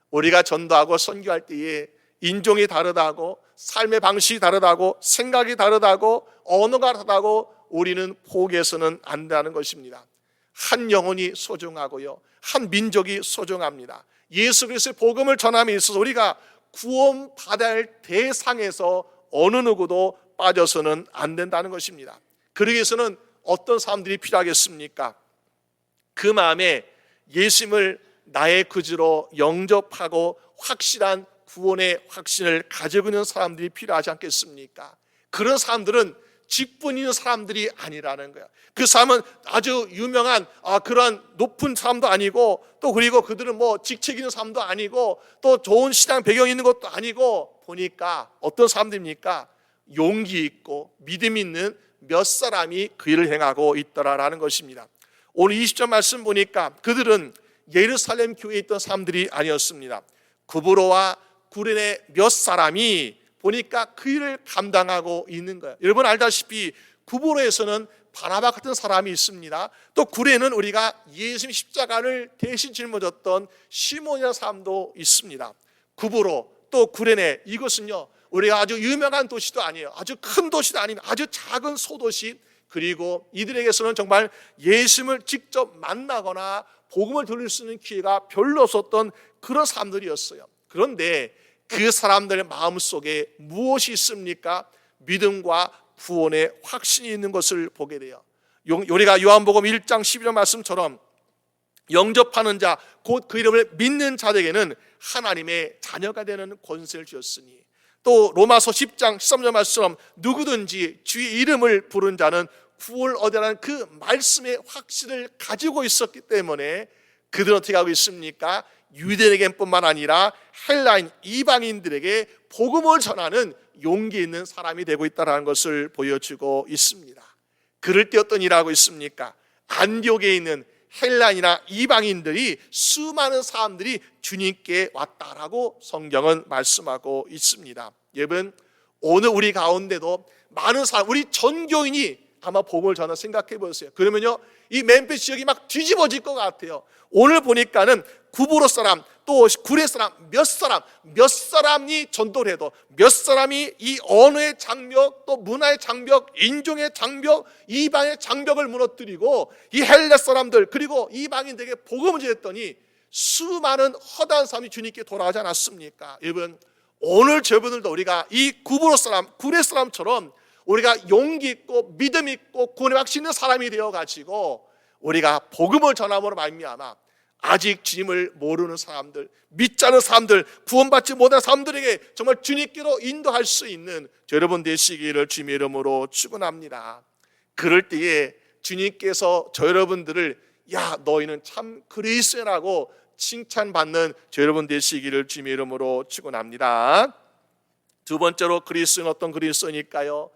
[SPEAKER 4] 우리가 전도하고 선교할 때에 인종이 다르다고, 삶의 방식이 다르다고, 생각이 다르다고, 언어가 다르다고 우리는 포기해서는 안 된다는 것입니다. 한 영혼이 소중하고요, 한 민족이 소중합니다. 예수 그리스도의 복음을 전함에 있어서 우리가 구원받아야 할 대상에서 어느 누구도 빠져서는 안 된다는 것입니다. 그러기 위해서는 어떤 사람들이 필요하겠습니까? 그 마음에 예수님을 나의 구주로 영접하고 확실한 구원의 확신을 가지고 있는 사람들이 필요하지 않겠습니까? 그런 사람들은 직분 있는 사람들이 아니라는 거야. 그 사람은 아주 유명한 그런 높은 사람도 아니고, 또 그리고 그들은 뭐 직책 있는 사람도 아니고, 또 좋은 신앙 배경이 있는 것도 아니고, 보니까 어떤 사람들입니까? 용기 있고 믿음 있는 몇 사람이 그 일을 행하고 있더라라는 것입니다. 오늘 20절 말씀 보니까 그들은 예루살렘 교회에 있던 사람들이 아니었습니다. 구브로와 구레네 몇 사람이 보니까 그 일을 감당하고 있는 거예요. 여러분 알다시피 구브로에서는 바나바 같은 사람이 있습니다. 또 구레는 우리가 예수님 십자가를 대신 짊어졌던 시몬이라는 사람도 있습니다. 구브로 또 구레네, 이것은요 우리가 아주 유명한 도시도 아니에요, 아주 큰 도시도 아닙니다. 아주 작은 소도시, 그리고 이들에게서는 정말 예수님을 직접 만나거나 복음을 들을 수 있는 기회가 별로 없었던 그런 사람들이었어요. 그런데 그 사람들의 마음속에 무엇이 있습니까? 믿음과 구원의 확신이 있는 것을 보게 돼요. 우리가 요한복음 1장 12절 말씀처럼 영접하는 자, 곧 그 이름을 믿는 자들에게는 하나님의 자녀가 되는 권세를 주었으니, 또 로마서 10장 13절 말씀처럼 누구든지 주의 이름을 부른 자는 구원을 얻으라는 그 말씀의 확신을 가지고 있었기 때문에 그들은 어떻게 하고 있습니까? 유대인에게뿐만 아니라 헬라인 이방인들에게 복음을 전하는 용기 있는 사람이 되고 있다는 것을 보여주고 있습니다. 그럴 때 어떤 일을 하고 있습니까? 안디옥에 있는 헬라인이나 이방인들이, 수많은 사람들이 주님께 왔다라고 성경은 말씀하고 있습니다. 여러분, 오늘 우리 가운데도 많은 사람, 우리 전교인이 아마 복음을 전하 생각해 보세요. 그러면요 이 멤피스 지역이 막 뒤집어질 것 같아요. 오늘 보니까는 구브로 사람, 또 구레 사람, 몇 사람이 전도를 해도, 몇 사람이 이 언어의 장벽, 또 문화의 장벽, 인종의 장벽, 이방의 장벽을 무너뜨리고 이 헬라 사람들 그리고 이방인들에게 복음을 전했더니 수많은 허다한 사람이 주님께 돌아가지 않았습니까? 여러분, 오늘 저분들도 우리가 이 구브로 사람, 구레 사람처럼 우리가 용기 있고 믿음 있고 구원의 확신 있는 사람이 되어가지고 우리가 복음을 전함으로 말미암아 아직 주님을 모르는 사람들, 믿지 않은 사람들, 구원받지 못한 사람들에게 정말 주님께로 인도할 수 있는 여러분 되시기를 주님의 이름으로 축원합니다. 그럴 때에 주님께서 저 여러분들을 야 너희는 참 그리스도라고 칭찬받는 저 여러분 되시기를 주님의 이름으로 축원합니다. 두 번째로 그리스도는 어떤 그리스도니까요?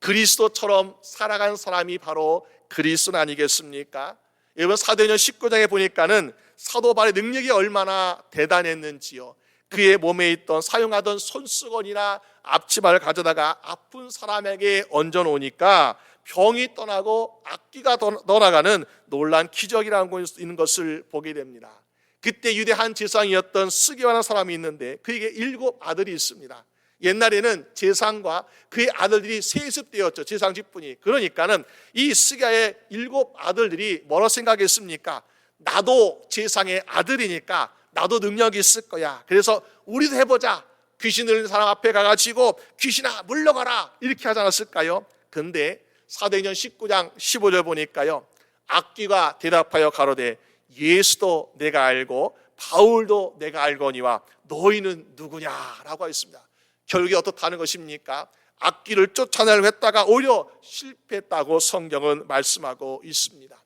[SPEAKER 4] 그리스도처럼 살아간 사람이 바로 그리스도 아니겠습니까? 여러분 사도행전 19장에 보니까는 사도 바울의 능력이 얼마나 대단했는지요. 그의 몸에 있던 사용하던 손수건이나 앞치마를 가져다가 아픈 사람에게 얹어 놓으니까 병이 떠나고 악귀가 떠나가는 놀라운 기적이라는 것이 있는 것을 보게 됩니다. 그때 유대 한 제사장이었던 스게와라는 사람이 있는데 그에게 7 아들이 있습니다. 옛날에는 제사장과 그의 아들들이 세습되었죠. 제사장 직분이. 그러니까는 이 스게와의 7 아들들이 뭐라 생각했습니까? 나도 제사장의 아들이니까 나도 능력이 있을 거야. 그래서 우리도 해보자. 귀신 들린 사람 앞에 가가지고 귀신아 물러가라 이렇게 하지 않았을까요? 근데 사도행전 19장 15절 보니까요, 악귀가 대답하여 가로되 예수도 내가 알고 바울도 내가 알거니와 너희는 누구냐라고 했습니다. 결국에 어떻다는 것입니까? 악귀를 쫓아내려고 했다가 오히려 실패했다고 성경은 말씀하고 있습니다.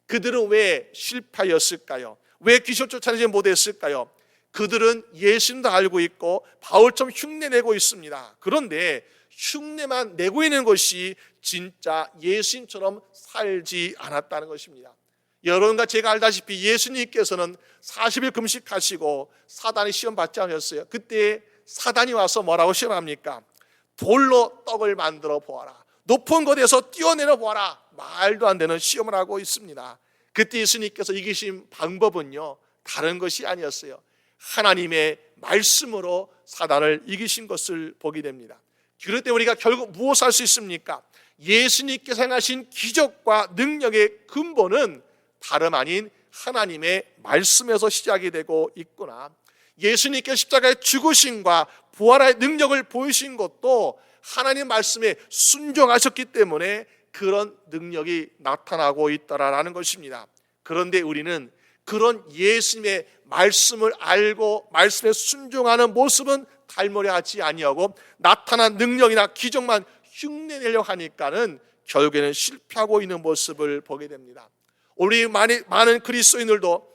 [SPEAKER 4] 그들은 왜 실패하였을까요? 왜 귀신을 쫓아내지 못했을까요? 그들은 예수님도 알고 있고 바울처럼 흉내내고 있습니다. 그런데 흉내만 내고 있는 것이 진짜 예수님처럼 살지 않았다는 것입니다. 여러분과 제가 알다시피 예수님께서는 40일 금식하시고 사단이 시험 받지 않으셨어요. 그때 사단이 와서 뭐라고 시험합니까? 돌로 떡을 만들어 보아라. 높은 곳에서 뛰어내려 보아라. 말도 안 되는 시험을 하고 있습니다. 그때 예수님께서 이기신 방법은요, 다른 것이 아니었어요. 하나님의 말씀으로 사단을 이기신 것을 보게 됩니다. 그럴 때 우리가 결국 무엇을 할 수 있습니까? 예수님께서 행하신 기적과 능력의 근본은 다름 아닌 하나님의 말씀에서 시작이 되고 있구나. 예수님께서 십자가의 죽으심과 부활의 능력을 보이신 것도 하나님 말씀에 순종하셨기 때문에 그런 능력이 나타나고 있다라는 것입니다. 그런데 우리는 그런 예수님의 말씀을 알고 말씀에 순종하는 모습은 닮으려 하지 아니하고 나타난 능력이나 기적만 흉내내려고 하니까는 결국에는 실패하고 있는 모습을 보게 됩니다. 우리 많은 그리스도인들도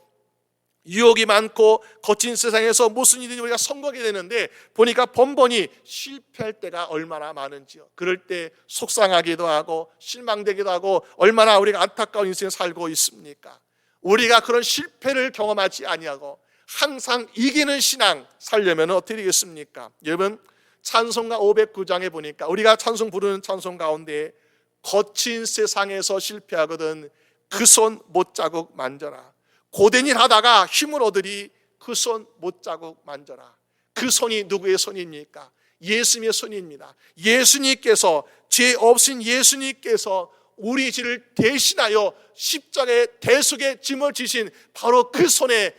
[SPEAKER 4] 유혹이 많고 거친 세상에서 무슨 일이든지 우리가 성공하게 되는데 보니까 번번이 실패할 때가 얼마나 많은지요. 그럴 때 속상하기도 하고 실망되기도 하고 얼마나 우리가 안타까운 인생을 살고 있습니까? 우리가 그런 실패를 경험하지 아니하고 항상 이기는 신앙 살려면 어떻게 되겠습니까? 여러분, 찬송가 509장에 보니까 우리가 찬송 부르는 찬송 가운데 거친 세상에서 실패하거든 그 손 못자국 만져라. 고된 일 하다가 힘을 얻으리 그 손 못자국 만져라. 그 손이 누구의 손입니까? 예수님의 손입니다. 예수님께서, 죄 없으신 예수님께서 우리 죄를 대신하여 십자가의 대속의 짐을 지신 바로 그 손에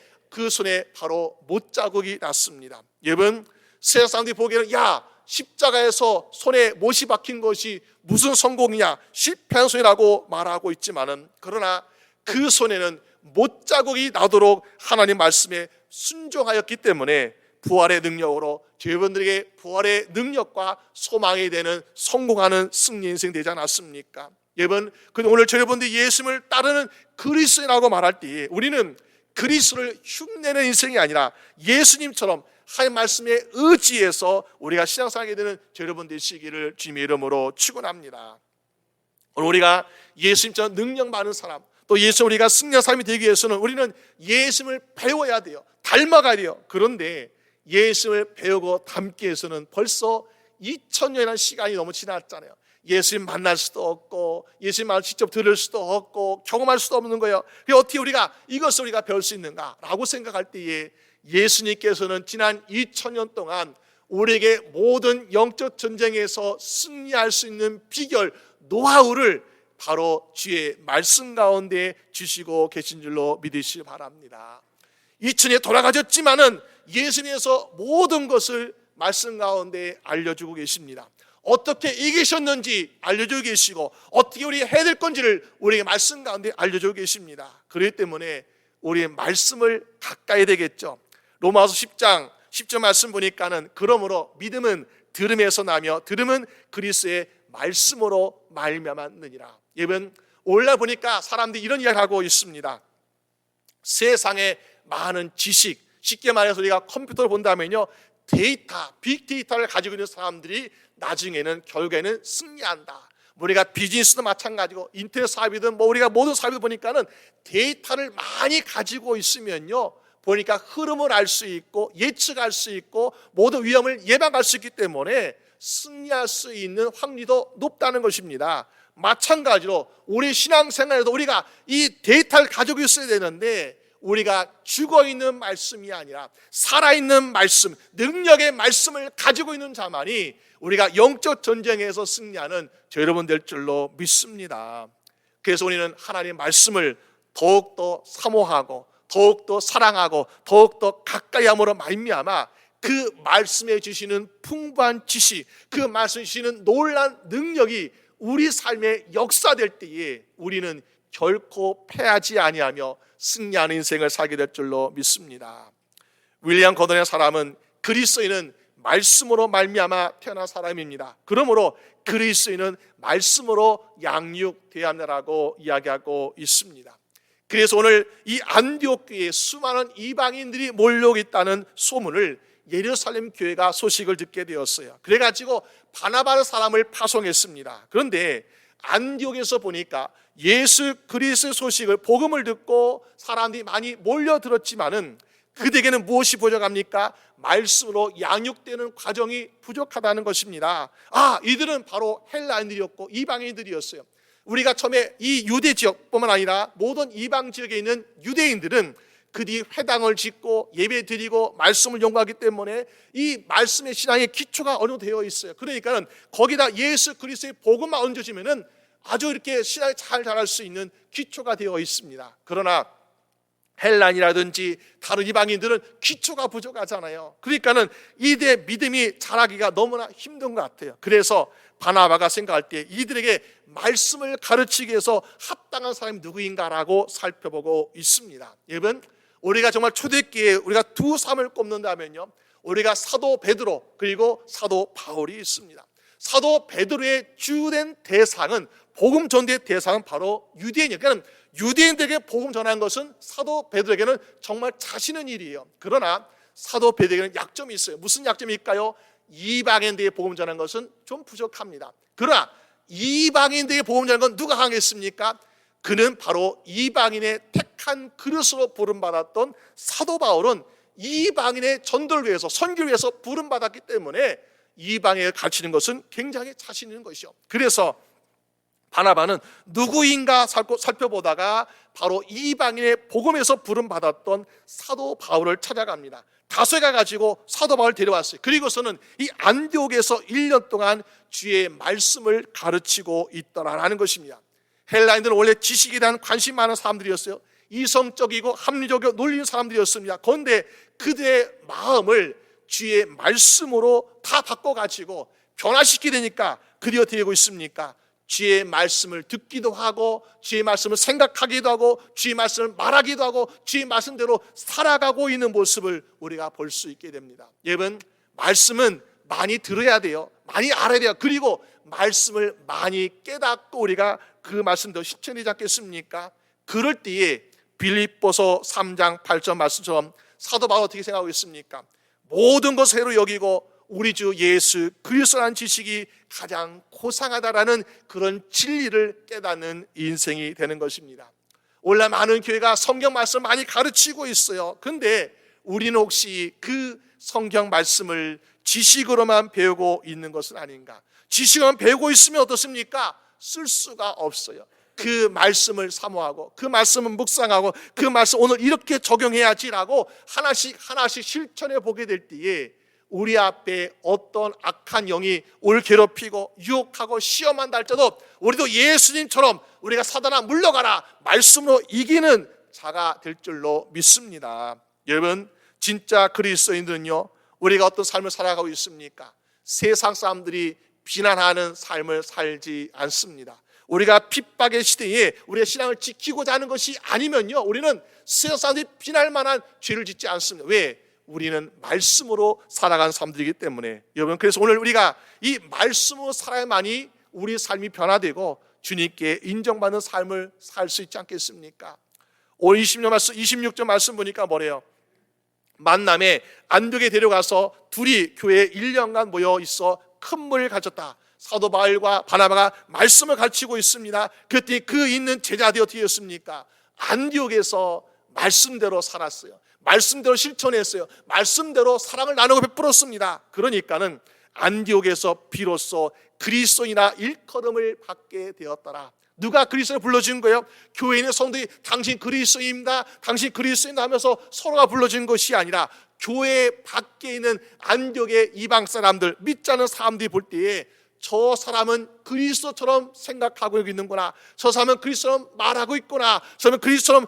[SPEAKER 4] 바로 못자국이 났습니다. 여러분, 세상 사람들이 보기에는 야, 십자가에서 손에 못이 박힌 것이 무슨 성공이냐, 실패한 손이라고 말하고 있지만은, 그러나 그 손에는 못자국이 나도록 하나님 말씀에 순종하였기 때문에 부활의 능력으로 여러분들에게 부활의 능력과 소망이 되는 성공하는 승리 인생 되지 않았습니까? 여러분, 오늘 여러분들이 예수님을 따르는 그리스도인이라고 말할 때 우리는 그리스도를 흉내내는 인생이 아니라 예수님처럼 하나님 말씀에 의지해서 우리가 신앙생활하게 되는 여러분 되시기를 주님의 이름으로 축원합니다. 오늘 우리가 예수님처럼 능력 많은 사람, 또 예수 우리가 승리한 삶이 되기 위해서는 우리는 예수님을 배워야 돼요. 닮아가야 돼요. 그런데 예수님을 배우고 닮기 위해서는 벌써 2000년이라는 시간이 너무 지났잖아요. 예수님 만날 수도 없고 예수님 말을 직접 들을 수도 없고 경험할 수도 없는 거예요. 어떻게 우리가 이것을 우리가 배울 수 있는가라고 생각할 때에 예수님께서는 지난 2000년 동안 우리에게 모든 영적 전쟁에서 승리할 수 있는 비결, 노하우를 바로 주의 말씀 가운데 주시고 계신 줄로 믿으시기 바랍니다. 2000년에 돌아가셨지만은 예수님께서 모든 것을 말씀 가운데 알려주고 계십니다. 어떻게 이기셨는지 알려주고 계시고 어떻게 우리가 해야 될 건지를 우리에게 말씀 가운데 알려주고 계십니다. 그렇기 때문에 우리의 말씀을 가까이 되겠죠. 로마서 10장 10절 말씀 보니까는 그러므로 믿음은 들음에서 나며 들음은 그리스도의 말씀으로 말미암았느니라. 여러분, 올라 보니까 사람들이 이런 이야기를 하고 있습니다. 세상에 많은 지식, 쉽게 말해서 우리가 컴퓨터를 본다면요, 데이터, 빅데이터를 가지고 있는 사람들이 나중에는 결국에는 승리한다. 우리가 비즈니스도 마찬가지고 인터넷 사업이든 우리가 모든 사업을 보니까는 데이터를 많이 가지고 있으면요, 보니까 흐름을 알 수 있고 예측할 수 있고 모든 위험을 예방할 수 있기 때문에 승리할 수 있는 확률도 높다는 것입니다. 마찬가지로 우리 신앙생활에도 우리가 이 데이터를 가지고 있어야 되는데, 우리가 죽어있는 말씀이 아니라 살아있는 말씀, 능력의 말씀을 가지고 있는 자만이 우리가 영적 전쟁에서 승리하는 저 여러분 될 줄로 믿습니다. 그래서 우리는 하나님의 말씀을 더욱더 사모하고 더욱더 사랑하고 더욱더 가까이 함으로 말미암아 그 말씀에 주시는 풍부한 지식, 그 말씀에 주시는 놀라운 능력이 우리 삶에 역사될 때에 우리는 결코 패하지 아니하며 승리하는 인생을 살게 될 줄로 믿습니다. 윌리엄 거던의 사람은 그리스도인은 말씀으로 말미암아 태어난 사람입니다. 그러므로 그리스도인은 말씀으로 양육돼야 한다라고 이야기하고 있습니다. 그래서 오늘 이 안디옥 교회에 수많은 이방인들이 몰려오고 있다는 소문을 예루살렘 교회가 소식을 듣게 되었어요. 그래가지고 바나바의 사람을 파송했습니다. 그런데 안디옥에서 보니까 예수 그리스도의 소식을, 복음을 듣고 사람들이 많이 몰려들었지만은 그들에게는 무엇이 부족합니까? 말씀으로 양육되는 과정이 부족하다는 것입니다. 이들은 바로 헬라인들이었고 이방인들이었어요. 우리가 처음에 이 유대 지역뿐만 아니라 모든 이방 지역에 있는 유대인들은 그들이 회당을 짓고 예배 드리고 말씀을 연구하기 때문에 이 말씀의 신앙의 기초가 어느 정도 되어 있어요. 그러니까 거기다 예수 그리스도의 복음만 얹어지면은 아주 이렇게 신앙이 잘 자랄 수 있는 기초가 되어 있습니다. 그러나 헬란이라든지 다른 이방인들은 기초가 부족하잖아요. 그러니까는 이들의 믿음이 자라기가 너무나 힘든 것 같아요. 그래서 바나바가 생각할 때 이들에게 말씀을 가르치기 위해서 합당한 사람이 누구인가라고 살펴보고 있습니다. 여러분, 우리가 정말 초대기에 우리가 두 사람을 꼽는다면요, 우리가 사도 베드로 그리고 사도 바울이 있습니다. 사도 베드로의 주된 대상은, 복음 전도의 대상은 바로 유대인이에요. 그러니까 유대인들에게 복음 전하는 것은 사도 베드로에게는 정말 자신의 일이에요. 그러나 사도 베드로에게는 약점이 있어요. 무슨 약점일까요? 이방인들에게 복음 전하는 것은 좀 부족합니다. 그러나 이방인들에게 복음 전하는 건 누가 하겠습니까? 그는 바로 이방인의 택한 그릇으로 부름받았던 사도 바울은 이방인의 전도를 위해서, 선교를 위해서 부름받았기 때문에 이방인을 가르치는 것은 굉장히 자신 있는 것이죠. 그래서 바나바는 누구인가 살펴보다가 바로 이방인의 복음에서 부름받았던 사도 바울을 찾아갑니다. 다소가 가지고 사도 바울을 데려왔어요. 그리고서는 이 안디옥에서 1년 동안 주의 말씀을 가르치고 있더라라는 것입니다. 헬라인들은 원래 지식에 대한 관심 많은 사람들이었어요. 이성적이고 합리적이고 논리인 사람들이었습니다. 그런데 그들의 마음을 주의 말씀으로 다 바꿔가지고 변화시키려니까 그들이 어떻게 되고 있습니까? 주의 말씀을 듣기도 하고 주의 말씀을 생각하기도 하고 주의 말씀을 말하기도 하고 주의 말씀대로 살아가고 있는 모습을 우리가 볼 수 있게 됩니다. 여러분, 말씀은 많이 들어야 돼요. 많이 알아야 돼요. 그리고 말씀을 많이 깨닫고 우리가 그 말씀도 실천하지 않겠습니까? 그럴 때에 빌립보서 3장 8절 말씀처럼 사도 바울 어떻게 생각하고 있습니까? 모든 것을 새로 여기고 우리 주 예수 그리스도라는 지식이 가장 고상하다라는 그런 진리를 깨닫는 인생이 되는 것입니다. 원래 많은 교회가 성경 말씀을 많이 가르치고 있어요. 그런데 우리는 혹시 그 성경 말씀을 지식으로만 배우고 있는 것은 아닌가? 지식으로만 배우고 있으면 어떻습니까? 쓸 수가 없어요. 그 말씀을 사모하고 그 말씀을 묵상하고 그 말씀 오늘 이렇게 적용해야지라고 하나씩 실천해 보게 될 때에 우리 앞에 어떤 악한 영이 올 괴롭히고 유혹하고 시험한다 할지라도 우리도 예수님처럼 우리가 사단아 물러가라 말씀으로 이기는 자가 될 줄로 믿습니다. 여러분, 진짜 그리스도인들은요, 우리가 어떤 삶을 살아가고 있습니까? 세상 사람들이 비난하는 삶을 살지 않습니다. 우리가 핍박의 시대에 우리의 신앙을 지키고자 하는 것이 아니면요, 우리는 세상 사람들이 비난할 만한 죄를 짓지 않습니다. 왜? 우리는 말씀으로 살아가는 사람들이기 때문에. 여러분, 그래서 오늘 우리가 이 말씀으로 살아야만이 우리 삶이 변화되고 주님께 인정받는 삶을 살 수 있지 않겠습니까? 오늘 26절 말씀 보니까 뭐래요? 만남에 안디옥에 데려가서 둘이 교회에 1년간 모여 있어 큰 물을 가졌다. 사도 바울과 바나바가 말씀을 가르치고 있습니다. 그때 그 있는 제자들이 어떻게 했습니까? 안디옥에서 말씀대로 살았어요. 말씀대로 실천했어요. 말씀대로 사랑을 나누고 베풀었습니다. 그러니까는 안디옥에서 비로소 그리스도인이나 일컬음을 받게 되었더라. 누가 그리스도를 불러준 거예요? 교회 있는 성도들이 당신 그리스도인입니다, 당신 그리스도인다 하면서 서로가 불러준 것이 아니라 교회 밖에 있는 안디옥의 이방 사람들, 믿지 않는 사람들이 볼 때에 저 사람은 그리스도처럼 생각하고 있는구나, 저 사람은 그리스도처럼 말하고 있구나, 저 사람은 그리스도처럼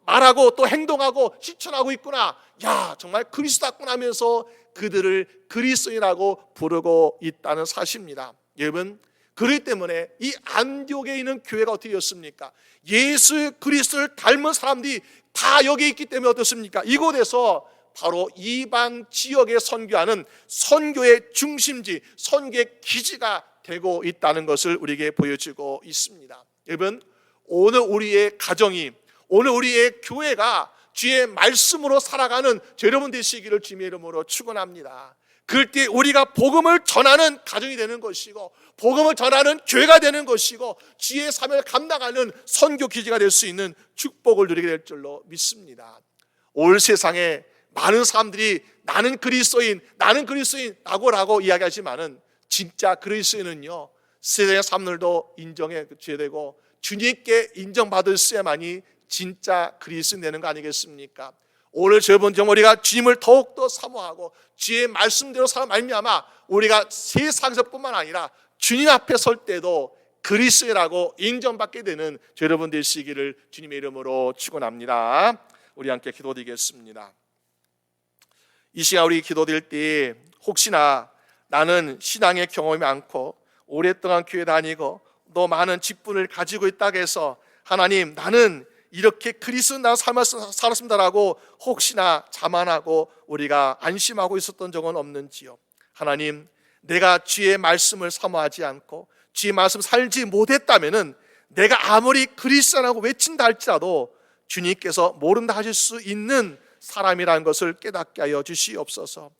[SPEAKER 4] 말하고 또 행동하고 실천하고 있구나, 야 정말 그리스도답구나 하면서 그들을 그리스도인이라고 부르고 있다는 사실입니다. 여러분, 그렇기 때문에 이 안디옥에 있는 교회가 어떻게 되었습니까? 예수 그리스도를 닮은 사람들이 다 여기 있기 때문에 어떻습니까? 이곳에서 바로 이방 지역에 선교하는 선교의 중심지, 선교의 기지가 되고 있다는 것을 우리에게 보여주고 있습니다. 여러분, 오늘 우리의 가정이, 오늘 우리의 교회가 주의 말씀으로 살아가는 여러분 되시기를 주님의 이름으로 축원합니다. 그럴 때 우리가 복음을 전하는 가정이 되는 것이고, 복음을 전하는 교회가 되는 것이고, 주의 사명을 감당하는 선교 기지가 될 수 있는 축복을 누리게 될 줄로 믿습니다. 올 세상에 많은 사람들이 나는 그리스도인 라고 이야기하지만은 진짜 그리스도인은요, 세상의 사람들도 인정해 줘야 되고 주님께 인정받을 때만이 진짜 그리스도인 되는 거 아니겠습니까? 오늘 저번 정 우리가 주님을 더욱더 사모하고 주의 말씀대로 살아 말미암아 우리가 세상에서뿐만 아니라 주님 앞에 설 때도 그리스도라고 인정받게 되는 여러분 되시기를 주님의 이름으로 축원합니다. 우리 함께 기도드리겠습니다. 이 시간 우리 기도드릴 때 혹시나 나는 신앙의 경험이 많고 오랫동안 교회 다니고 또 많은 직분을 가지고 있다고 해서 하나님 나는 이렇게 그리스도나 살았습니다라고 혹시나 자만하고 우리가 안심하고 있었던 적은 없는지요? 하나님, 내가 주의 말씀을 사모하지 않고 주의 말씀 살지 못했다면은 내가 아무리 그리스도라고 외친다 할지라도 주님께서 모른다 하실 수 있는 사람이라는 것을 깨닫게 하여 주시옵소서.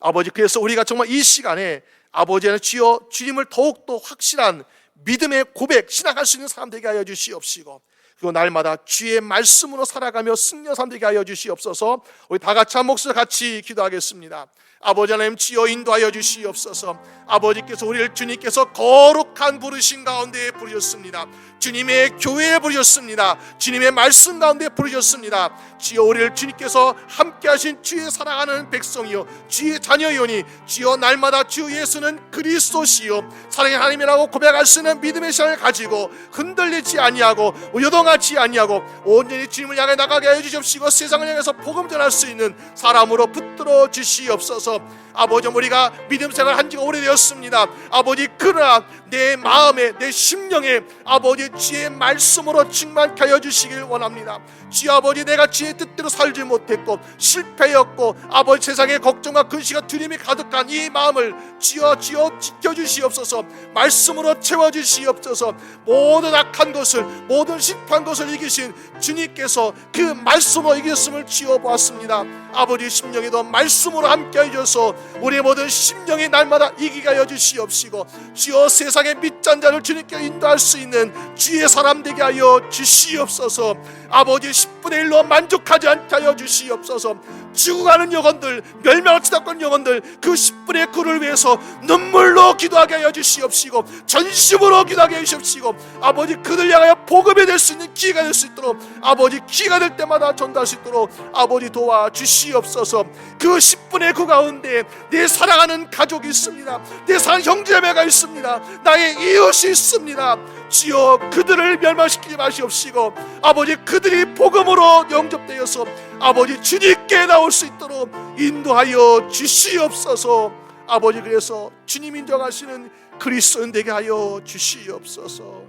[SPEAKER 4] 아버지, 그래서 우리가 정말 이 시간에 아버지는 주여 주님을 더욱더 확실한 믿음의 고백, 신앙할 수 있는 사람 되게 하여 주시옵시고, 그리고 날마다 주의 말씀으로 살아가며 승리하는 사람 되게 하여 주시옵소서. 우리 다 같이 한 목소리 같이 기도하겠습니다. 아버지 하나님, 주여 인도하여 주시옵소서. 아버지께서 우리를 주님께서 거룩한 부르심 가운데 부르셨습니다. 주님의 교회에 부르셨습니다. 주님의 말씀 가운데 부르셨습니다. 주여 우리를 주님께서 함께 하신 주의 사랑하는 백성이요 주의 자녀이오니 주여 날마다 주 예수는 그리스도시요 사랑의 하나님이라고 고백할 수 있는 믿음의 시간을 가지고 흔들리지 아니하고 요동하지 아니하고 온전히 주님을 향해 나가게 하여 주시옵시고, 세상을 향해서 복음 전할 수 있는 사람으로 붙들어 주시옵소서. 아버지, 우리가 믿음 생활 한 지가 오래되었습니다. 아버지, 그러나 내 마음에 내 심령에 아버지 주의 말씀으로 충만케 하여 주시길 원합니다. 주여 아버지, 내가 주의 뜻대로 살지 못했고 실패였고 아버지 세상의 걱정과 근심과 두려움이 가득한 이 마음을 주여 지켜주시옵소서. 말씀으로 채워주시옵소서. 모든 악한 것을, 모든 실패한 것을 이기신 주님께서 그 말씀으로 이겼음을 지어보았습니다. 아버지 심령에도 말씀으로 함께 해주셔서 우리의 모든 심령이 날마다 이기게 하여 주시옵시고, 주여 세상의 밑잔 자를 주님께 인도할 수 있는 주의 사람 되게 하여 주시옵소서. 아버지 10분의 1로 만족하지 않게 하여 주시옵소서. 죽어가는 영혼들, 멸망을 치닫고 있는 영혼들, 그 10분의 9를 위해서 눈물로 기도하게 하여 주시옵시고 전심으로 기도하게 하여 주시옵시고, 아버지 그들 향하여 복음이 될 수 있는 기회가 될 수 있도록 아버지 기회가 될 때마다 전달할 수 있도록 아버지 도와주시옵소서. 그 10분의 9 가운데 내 사랑하는 가족이 있습니다. 내 사랑하는 형제자매가 있습니다. 나의 이웃이 있습니다. 주여 그들을 멸망시키지 마시옵시고 아버지 그들이 복음으로 영접되어서 아버지 주님께 나올 수 있도록 인도하여 주시옵소서. 아버지, 그래서 주님 인정하시는 그리스도인 되게 하여 주시옵소서.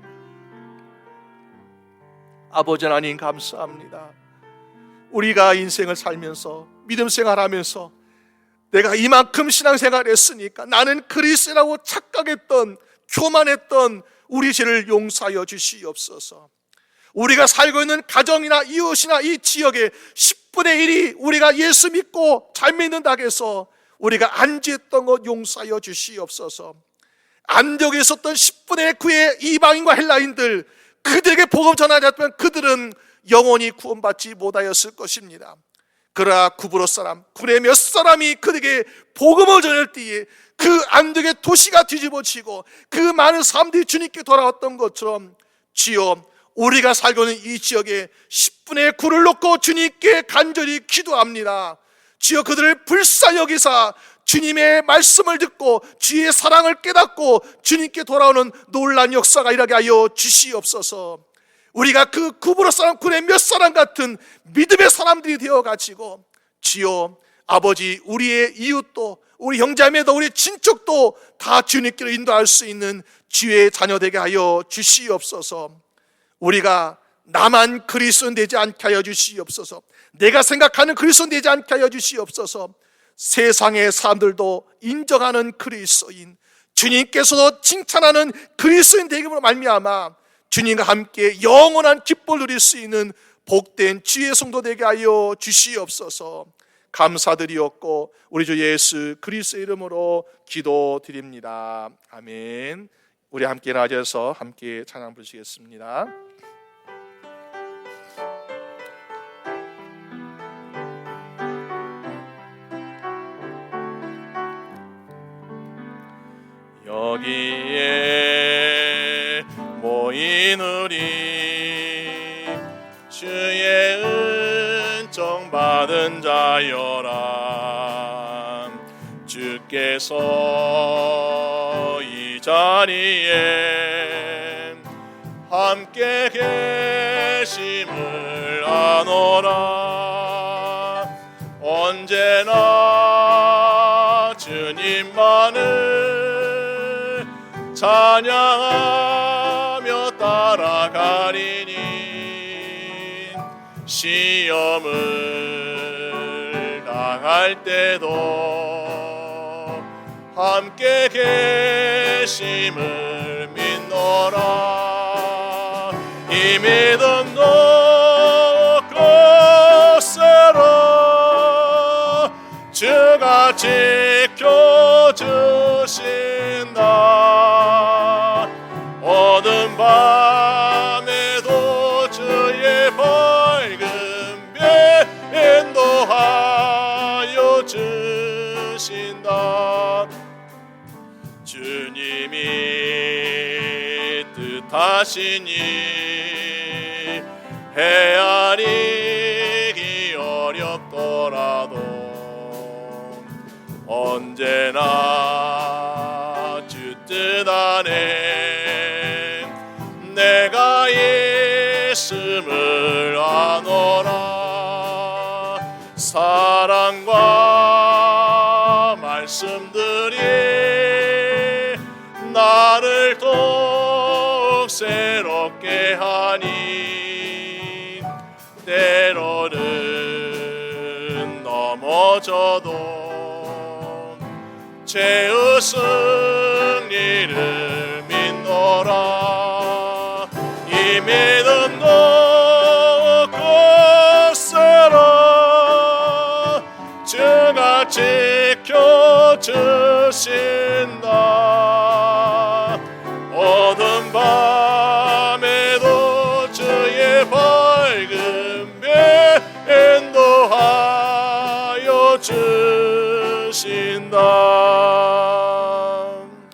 [SPEAKER 4] 아버지 하나님, 감사합니다. 우리가 인생을 살면서 믿음 생활하면서 내가 이만큼 신앙생활을 했으니까 나는 그리스도라고 착각했던, 교만했던 우리 죄를 용서하여 주시옵소서. 우리가 살고 있는 가정이나 이웃이나 이 지역에 10분의 1이 우리가 예수 믿고 잘 믿는다고 해서 우리가 안지했던 것 용서하여 주시옵소서. 안디옥에 있었던 10분의 9의 이방인과 헬라인들, 그들에게 복음 전하지 않았다면 그들은 영원히 구원받지 못하였을 것입니다. 그러나 구브로 사람, 굴의 몇 사람이 그에게 복음을 전할 때에 그 안독의 도시가 뒤집어지고 그 많은 사람들이 주님께 돌아왔던 것처럼 주여, 우리가 살고 있는 이 지역에 10분의 9를 놓고 주님께 간절히 기도합니다. 주여, 그들을 불쌍히 여기사 주님의 말씀을 듣고 주의 사랑을 깨닫고 주님께 돌아오는 놀라운 역사가 일어나게 하여 주시옵소서. 우리가 그 구브로 사람 굴의 몇 사람 같은 믿음의 사람들이 되어가지고 주여 아버지, 우리의 이웃도, 우리 형제자매도, 우리 친척도 다 주님께로 인도할 수 있는 주의 자녀 되게 하여 주시옵소서. 우리가 나만 그리스도인 되지 않게 하여 주시옵소서. 내가 생각하는 그리스도인 되지 않게 하여 주시옵소서. 세상의 사람들도 인정하는 그리스도인, 주님께서도 칭찬하는 그리스도인 되기로 말미암아 주님과 함께 영원한 기쁨을 누릴 수 있는 복된 주의 성도 되게 하여 주시옵소서. 감사드리옵고 우리 주 예수 그리스도의 이름으로 기도드립니다. 아멘. 우리 함께 일어나셔서 함께 찬양 부르시겠습니다. 여기에 모인 우리 주의 은총 받은 자여라. 주께서 이 자리에 함께 계심을 아노라. 언제나 주님만을 찬양하며 따라가리니 시험을 당할 때도 함께 계심을 믿노라. 이 믿음 놓고 서로 주가 지켜주신다. 어두운 밤에도 주의 밝은 빛 인도하여 주신다. 주님이 뜻하시니 헤아리기 어렵더라도 언제나 주 뜻 안에 내가 있음을 아노라. 사랑과 말씀들이 나를 더욱 새롭게 하니 때로는 넘어져도 죄의 승리를 믿노라. 이 믿음 놓고 서로 주가 지켜주신다. 어두운 밤에도 주의 밝은 빛 인도하여 주신다.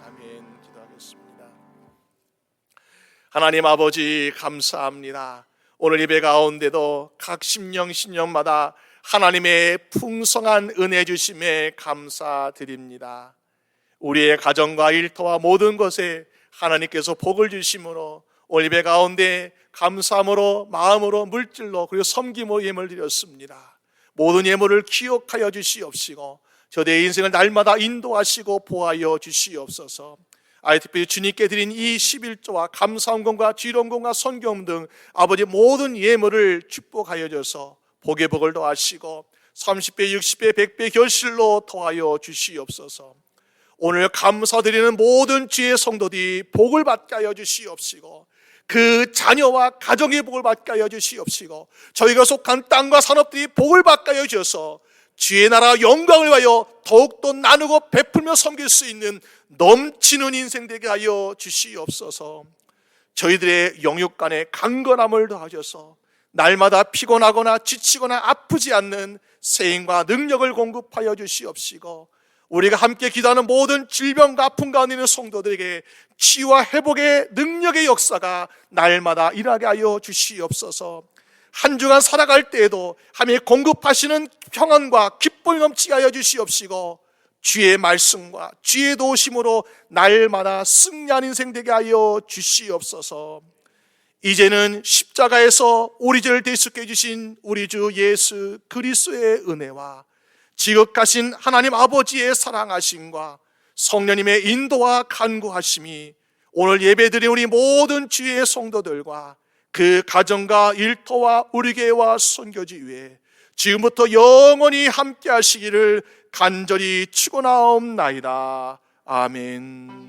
[SPEAKER 4] 아멘. 기도하겠습니다. 하나님 아버지, 감사합니다. 오늘 예배 가운데도 각 심령 신령마다 하나님의 풍성한 은혜 주심에 감사드립니다. 우리의 가정과 일터와 모든 것에 하나님께서 복을 주심으로 오늘 예배 가운데 감사함으로, 마음으로, 물질로, 그리고 섬김으로 예물을 드렸습니다. 모든 예물을 기억하여 주시옵시고 저들의 인생을 날마다 인도하시고 보하여 주시옵소서. 특별히 주님께 드린 이 11조와 감사헌금과 지론금과 선경 등 아버지 모든 예물을 축복하여 줘서 복의 복을 더하시고 30배, 60배, 100배 결실로 더하여 주시옵소서. 오늘 감사드리는 모든 주의 성도들이 복을 받게 하여 주시옵시고 그 자녀와 가정의 복을 받게 하여 주시옵시고 저희가 속한 땅과 산업들이 복을 받게 하여 주셔서 주의 나라 영광을 위하여 더욱더 나누고 베풀며 섬길 수 있는 넘치는 인생 되게 하여 주시옵소서. 저희들의 영육간에 강건함을 더하셔서 날마다 피곤하거나 지치거나 아프지 않는 세임과 능력을 공급하여 주시옵시고, 우리가 함께 기도하는 모든 질병과 아픔 가운데 있는 성도들에게 치유와 회복의 능력의 역사가 날마다 일하게 하여 주시옵소서. 한 주간 살아갈 때에도 하나님의 공급하시는 평안과 기쁨이 넘치게 하여 주시옵시고, 주의 말씀과 주의 도우심으로 날마다 승리하는 인생 되게 하여 주시옵소서. 이제는 십자가에서 우리 죄를 대속해 주신 우리 주 예수 그리스도의 은혜와 지극하신 하나님 아버지의 사랑하심과 성령님의 인도와 간구하심이 오늘 예배드린 우리 모든 주의 성도들과 그 가정과 일터와 우리 교회와 선교지 위에 지금부터 영원히 함께 하시기를 간절히 축원하옵나이다. 아멘.